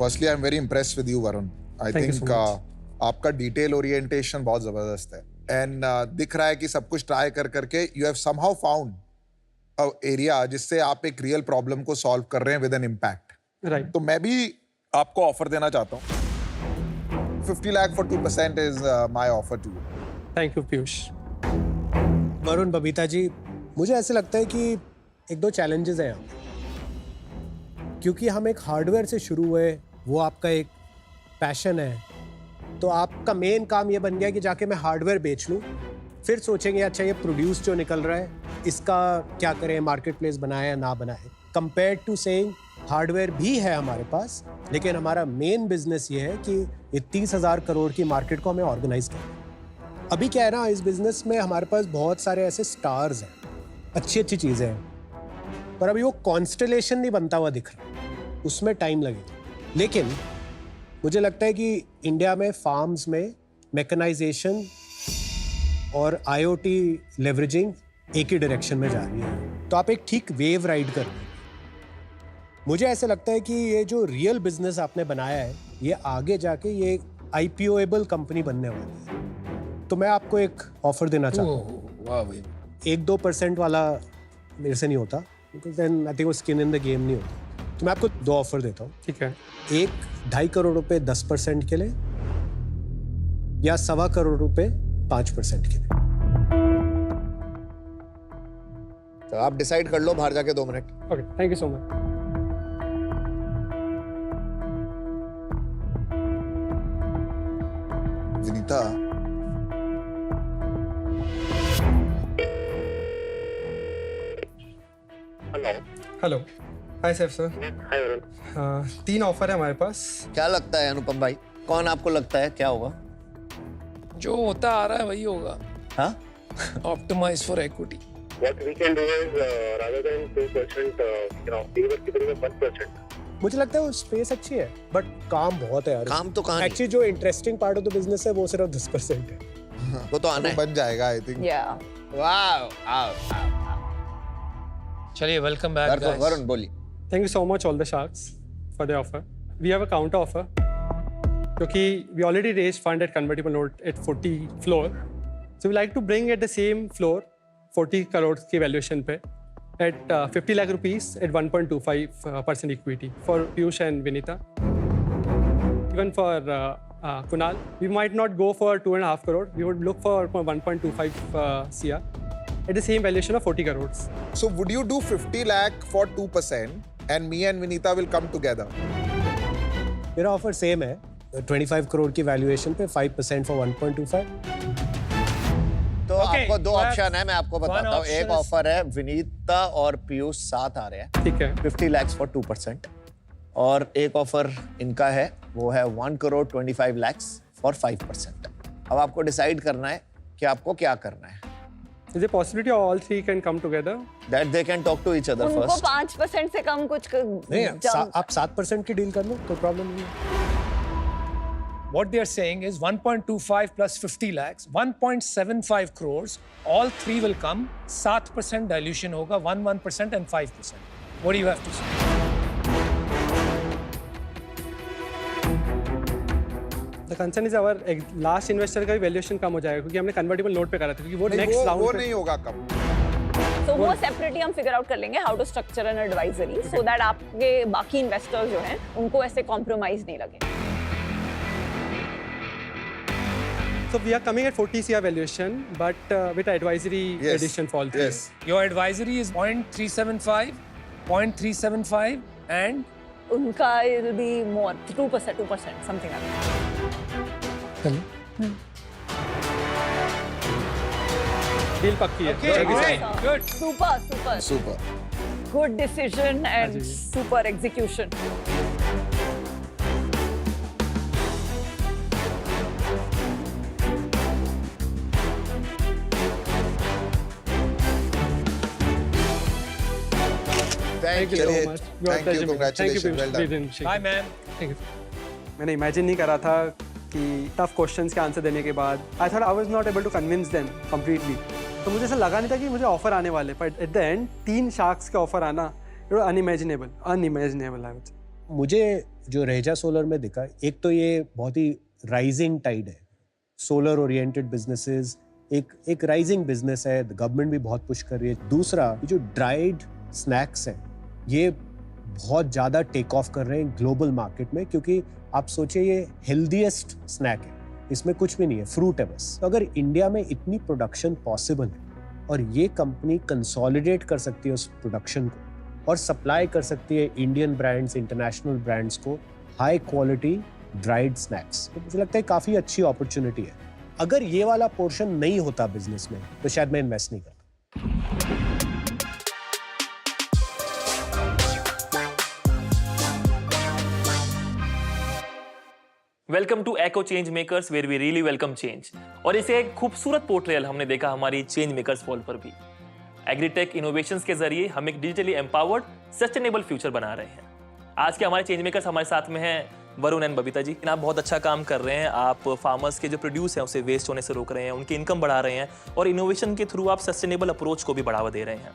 Firstly, I'm very impressed with you, Varun. I Thank you think so much. आपका detail orientation बहुत जबरदस्त है. And दिख रहा है कि सब कुछ ट्राई कर करके you have somehow found a area जिससे आप एक रियल प्रॉब्लम को सॉल्व कर रहे हैं विद एन इम्पैक्ट. राइट. तो मैं भी आपको ऑफर देना चाहता हूँ. 50 lakh for 2% is my offer to you. Thank you Piyush. Varun, Babita ji, मुझे ऐसे लगता है कि एक दो चैलेंजेस हैं यहाँ. क्योंकि हम एक हार्डवेयर से शुरू हुए, वो आपका एक पैशन है, तो आपका मेन काम ये बन गया कि जाके मैं हार्डवेयर बेच लूँ. फिर सोचेंगे अच्छा ये प्रोड्यूस जो निकल रहा है इसका क्या करें, मार्केट प्लेस बनाए या ना बनाए. कंपेयर टू सेइंग हार्डवेयर भी है हमारे पास, लेकिन हमारा मेन बिजनेस ये है कि ये 30,000 करोड़ की मार्केट को हमें ऑर्गेनाइज करना. अभी क्या है ना, इस बिजनेस में हमारे पास बहुत सारे ऐसे स्टार्स हैं, अच्छी अच्छी चीज़ें हैं, पर अभी वो कॉन्स्टेलेशन नहीं बनता हुआ दिख रहा. उसमें टाइम लगेगा. लेकिन मुझे लगता है कि इंडिया में फार्म्स में मैकेनाइजेशन और आईओटी लेवरेजिंग एक ही डायरेक्शन में जा रही है. तो आप एक ठीक वेव राइड कर रहे हैं. मुझे ऐसे लगता है कि ये जो रियल बिजनेस आपने बनाया है, ये आगे जाके ये आईपीओएबल कंपनी बनने वाली है. तो मैं आपको एक ऑफर देना चाहता हूँ. वाह भाई. 1-2% वाला मेरे से नहीं होता, बिकॉज देन आई थिंक वो स्किन इन द गेम नहीं होता. तो मैं आपको 2 ऑफर देता हूँ. ठीक है. 2.5 करोड़ रुपए 10% के लिए, या 1.25 करोड़ रुपए 5% के लिए. तो आप डिसाइड कर लो बाहर जाके 2 minute. Okay, thank you so much. Vinita, hello. Hi sir. Sir 3 offer है हमारे पास. क्या लगता है अनुपम भाई, कौन आपको लगता है क्या होगा? जो होता आ रहा है वही होगा. हाँ? Optimize for equity. What we can do is rather than 2%, we were giving them 1%. मुझे लगता है वो स्पेस अच्छी है, बट काम बहुत है यार. काम तो कहाँ एक्चुअली जो interesting part of the business है वो सिर्फ 10% है. वो तो आना है. बन जाएगा आई थिंक. वाह. चलिए, वेलकम बैक गाइस. वरुण बोलिए. Thank you so much all the sharks for the offer. We have a counter offer. क्योंकि we already raised fund at convertible note at 40 floor. So we like to bring at the same floor 40 crores की valuation पे at 50 lakh rupees at 1.25% equity for Piyush and Vinita. Even for Kunal, we might not go for 2.5 crore. We would look for 1.25 CR at the same valuation of 40 crores. So would you do 50 lakh for 2% and me and Vinita will come together? मेरा offer same है. 25 करोड़ की valuation पे 5% for 1.25. तो आपको 2 option है, मैं आपको बताता हूँ. एक ऑफर है विनीता और पीयूष साथ आ रहे हैं. ठीक है. 50 lakhs for 2%. और एक ऑफर इनका है, वो है 1 crore 25 lakhs for 5%. अब आपको डिसाइड करना है कि आपको क्या करना है. Is there a possibility all 3 can come together? That they can talk to each other उनको first. 5% से कम कुछ नहीं, आप 7% की डील कर लो, कोई प्रॉब्लम नहीं है. What they are saying is 1.25 plus 50 lakhs, 1.75 crores. All 3 will come. 7% dilution होगा, 1% and 5%. What do you have to say? The concern is our last investor का भी वैल्यूएशन कम हो जाएगा क्योंकि हमने कन्वर्टेबल नोट पे करा था क्योंकि वो नेक्स्ट राउंड वो नहीं होगा कम। तो वो सेपरेटली हम फिगर आउट कर लेंगे how to structure an advisory so that आपके बाकी इन्वेस्टर्स जो हैं उनको ऐसे कॉम्प्रोमाइज नहीं लगे। So we are coming at 40 CR valuation, but with advisory addition fall through. Yes. Your advisory is 0.375, 0.375 and उनका it will be more 2% something like that. Deal पक्की है. Okay, great, good. Super. Good decision and super execution. Thank you so much. Thank you, congratulations, well done. Bye, ma'am. मैंने imagine नहीं करा था कि tough questions के answer देने के बाद I thought I was not able to convince them completely. तो मुझे ऐसा लगा नहीं था कि मुझे ऑफर आने वाले, but at the end 3 sharks के ऑफर आना it was unimaginable I would से। मुझे जो रेजा सोलर में दिखा, एक तो ये बहुत ही राइजिंग टाइड है, सोलर ओरिएंटेड बिजनेसेस एक राइजिंग बिजनेस है, गवर्नमेंट भी बहुत पुश कर रही है। दूसरा, ये जो ड्राइड स्नैक्स है ये बहुत ज़्यादा टेक ऑफ कर रहे हैं ग्लोबल मार्केट में, क्योंकि आप सोचिए ये हेल्दीएस्ट स्नैक है, इसमें कुछ भी नहीं है, फ्रूट है बस। तो अगर इंडिया में इतनी प्रोडक्शन पॉसिबल है और ये कंपनी कंसोलिडेट कर सकती है उस प्रोडक्शन को और सप्लाई कर सकती है इंडियन ब्रांड्स, इंटरनेशनल ब्रांड्स को हाई क्वालिटी ड्राइड स्नैक्स, तो मुझे लगता है काफ़ी अच्छी अपॉर्चुनिटी है। अगर ये वाला पोर्शन नहीं होता बिजनेस में तो शायद मैं इन्वेस्ट नहीं करता। Welcome to eco change makers where we really welcome change. और इसे एक खूबसूरत पोर्ट्रेयल हमने देखा हमारी चेंज मेकर्स फॉल पर भी। एग्रीटेक इनोवेशंस के जरिए हम एक डिजिटली एम्पावर्ड सस्टेनेबल फ्यूचर बना रहे हैं। आज के हमारे चेंज मेकर्स हमारे साथ में हैं वरुण एंड बबीता जी। आप बहुत अच्छा काम कर रहे हैं, आप फार्मर्स के जो प्रोड्यूस हैं उसे वेस्ट होने से रोक रहे हैं, उनकी इनकम बढ़ा रहे हैं और इनोवेशन के थ्रू आप सस्टेनेबल अप्रोच को भी बढ़ावा दे रहे हैं।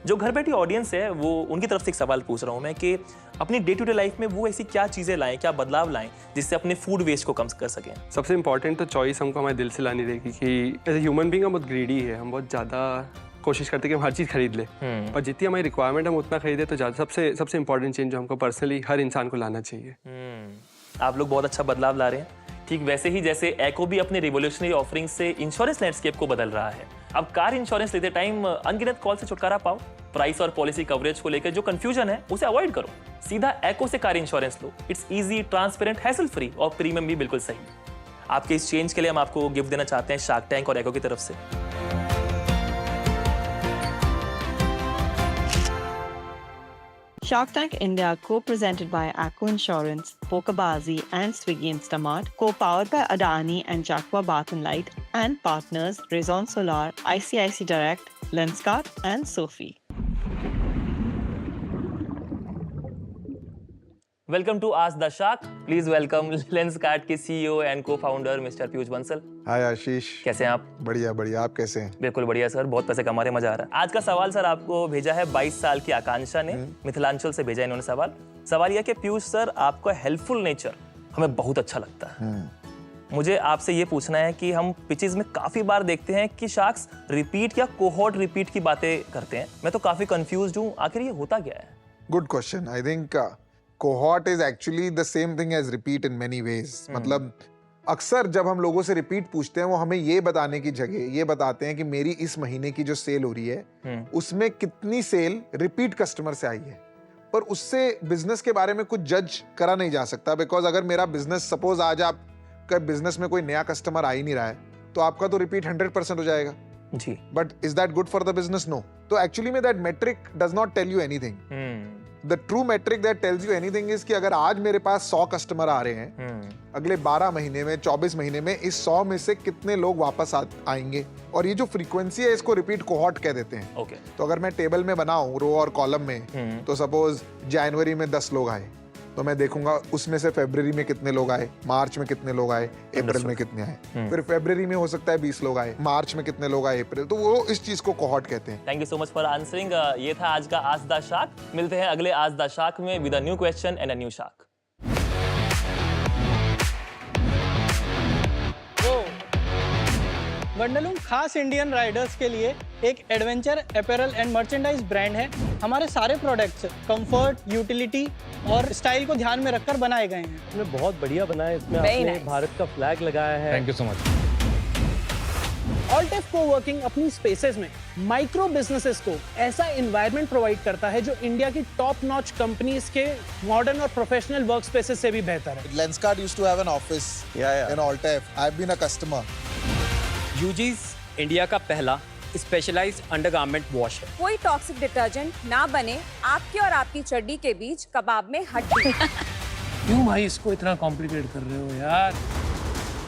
जो घर बैठी ऑडियंस है वो उनकी तरफ से एक सवाल पूछ रहा हूं मैं कि अपनी डे टू डे लाइफ में वो ऐसी क्या चीजें लाएं, क्या बदलाव लाएं जिससे अपने फूड वेस्ट को कम कर सकें। सबसे इंपॉर्टेंट तो चॉइस हमको हमारे दिल से लानी रहेगी कि एज ए ह्यूमन बीइंग हम बहुत ग्रीडी है, हम बहुत ज़्यादा कोशिश करते हैं कि हम हर चीज़ खरीद ले और जितनी हमारी रिक्वायरमेंट हम उतना खरीदे तो ज़्यादा सबसे इंपॉर्टेंट चेंज जो हमको पर्सनली हर इंसान को लाना चाहिए। आप लोग बहुत अच्छा बदलाव ला रहे हैं, ठीक वैसे ही जैसे एको भी अपने रिवोल्यूशनरी ऑफरिंग से इंश्योरेंस लैंडस्केप को बदल रहा है। अब कार इंश्योरेंस लेते टाइम अनगिनत कॉल से छुटकारा पाओ, प्राइस और पॉलिसी कवरेज को लेकर जो कंफ्यूजन है उसे अवॉइड करो, सीधा एको से car insurance low. It's easy, transparent, hassle free और प्रीमियम भी बिल्कुल सही। आपके इस चेंज के लिए हम आपको गिफ्ट देना चाहते हैं शार्क टैंक और एको की तरफ से। Shark Tank India, co-presented by Acco Insurance, Pokebazi and Swiggy Instamart, co-powered by Adani and Jacqua Bath and Light, and partners Raison Solar, ICICI Direct, Lenskart and Sophie. Welcome to ask the shark. Please welcome Lenskart के CEO and co-founder mister Piyush Bansal. Hi Ashish, कैसे हैं आप? बढ़िया बढ़िया, आप कैसे हैं? बिल्कुल बढ़िया सर, बहुत पैसे कमा रहे, मजा आ रहा है। आज का सवाल सर आपको भेजा है 22 साल की आकांक्षा ने, मिथिलांचल से भेजा इन्होंने सवाल यह कि पीयूष सर आपका हेल्पफुल नेचर हमें बहुत अच्छा लगता है। मुझे आपसे ये पूछना है कि हम पिचेस में काफी बार देखते हैं कि शार्क्स रिपीट या कोहॉर्ट रिपीट की बातें करते हैं। मैं तो काफी कंफ्यूज्ड हूँ, आखिर ये होता क्या है? Good question. I think cohort is actually the same thing as repeat in many ways. मतलब अक्सर जब हम लोगों से रिपीट पूछते हैं वो हमें ये बताने की जगह ये बताते हैं कि मेरी इस महीने की जो सेल हो रही है उसमें कितनी सेल रिपीट कस्टमर से आई है, पर उससे बिजनेस के बारे में कुछ जज करा नहीं जा सकता। बिकॉज अगर मेरा बिजनेस, सपोज आज आपका बिजनेस में कोई नया कस्टमर आ ही नहीं रहा है तो आपका तो रिपीट 100% हो जाएगा जी, but is that good for the business? No. तो एक्चुअली में that metric does not tell you anything. The true metric that tells you anything is कि अगर आज मेरे पास 100 कस्टमर आ रहे हैं, अगले 12 महीने में, 24 महीने में इस 100 में से कितने लोग वापस आएंगे, और ये जो फ्रीक्वेंसी है इसको रिपीट कोहॉर्ट कह देते हैं। Okay. तो अगर मैं टेबल में बनाऊं रो और कॉलम में, तो सपोज जनवरी में 10 लोग आए तो मैं देखूंगा उसमें से फरवरी में कितने लोग आए, मार्च में कितने लोग आए, अप्रैल में कितने आए, फिर फरवरी में हो सकता है 20 लोग आए, मार्च में कितने लोग आए, अप्रैल, तो वो इस चीज को कोहॉर्ट कहते हैं। Thank you so much for answering. ये था आज का आज द शार्क। मिलते हैं अगले आज द शार्क में with a new question and a new shark. Wanderloom खास इंडियन राइडर्स के लिए एक adventure apparel and merchandise brand है। हमारे सारे प्रोडक्ट्स कंफर्ट, यूटिलिटी और स्टाइल को ध्यान में रखकर बनाए गए हैं। इसमें बहुत बढ़िया बना है, इसमें Very आपने nice. भारत का फ्लैग लगाया है। Thank you so much. ऑल्टेफ कोवर्किंग अपनी स्पेसेस में माइक्रो बिजनेसेस को ऐसा एनवायरनमेंट प्रोवाइड करता है जो इंडिया की टॉप नॉच कंपनीज के मॉडर्न और प्रोफेशनल वर्क स्पेसेस से भी बेहतर है। Lenskart used to have an office in Altef. I've been a customer. Uses India का पहला स्पेशलाइज्ड अंडरगारमेंट वॉश है। कोई टॉक्सिक डिटर्जेंट ना बने आपके और आपकी चड्डी के बीच कबाब में हड्डी। क्यों भाई इसको इतना कॉम्प्लिकेट कर रहे हो यार?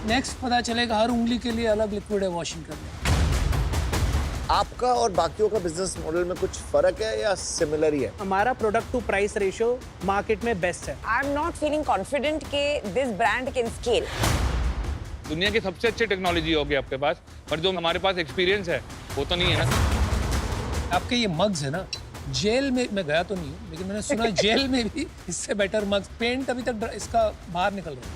नेक्स्ट पता चलेगा हर उंगली के लिए अलग लिक्विड है वॉशिंग करने। आपका और बाकियों का बिजनेस मॉडल में कुछ फर्क है या सिमिलर ही है? हमारा product to price ratio market में बेस्ट है। I am not feeling confident कि दिस ब्रांड कैन स्केल। दुनिया की सबसे अच्छी टेक्नोलॉजी होगी आपके पास, पर जो हमारे पास एक्सपीरियंस है वो तो नहीं है ना। आपके ये मग्स है ना, जेल में मैं गया तो नहीं हूँ, लेकिन मैंने सुना है जेल में भी इससे बेटर मग्स, पेंट अभी तक इसका बाहर निकल रहा है।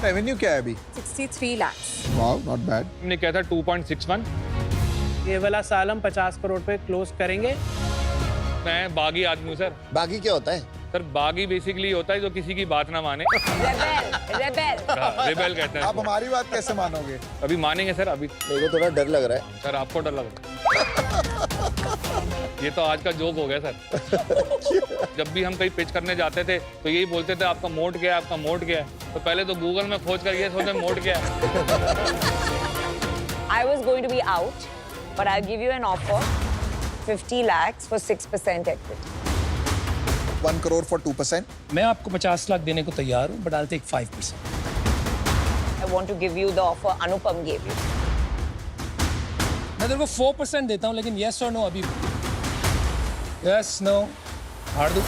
रेवेन्यू क्या है अभी? 63 लाख। Wow, not bad. हमने क्या था 2.61। ये वाला साल हम 50 करोड़ पे क्लोज करेंगे। मैं बागी आदमी हूँ सर। बागी क्या होता है? सर बागी बेसिकली होता है जो किसी की बात ना माने। रेबेल कहते हैं। आप हमारी बात कैसे मानोगे? अभी मानेंगे सर। अभी मेरे को थोड़ा डर लग रहा है। सर आपको डर लग रहा है? ये तो आज का जोक हो गया सर। जब भी हम कहीं पिच करने जाते थे तो यही बोलते थे आपका मोड क्या है, आपका मोड क्या है। तो पहले तो गूगल में खोज कर ये सोचे मोड क्या है। I was going to be out, but I'll give you an offer, 50 lakhs for 6% equity. 1 crore for 2%. मैं आपको 50 लाख देने को तैयार हूँ, but I'll take 5%. I want to give you the offer Anupam gave you. मैं तेरे को 4% देता हूँ, लेकिन yes or no अभी। Yes, no, हार दूँ।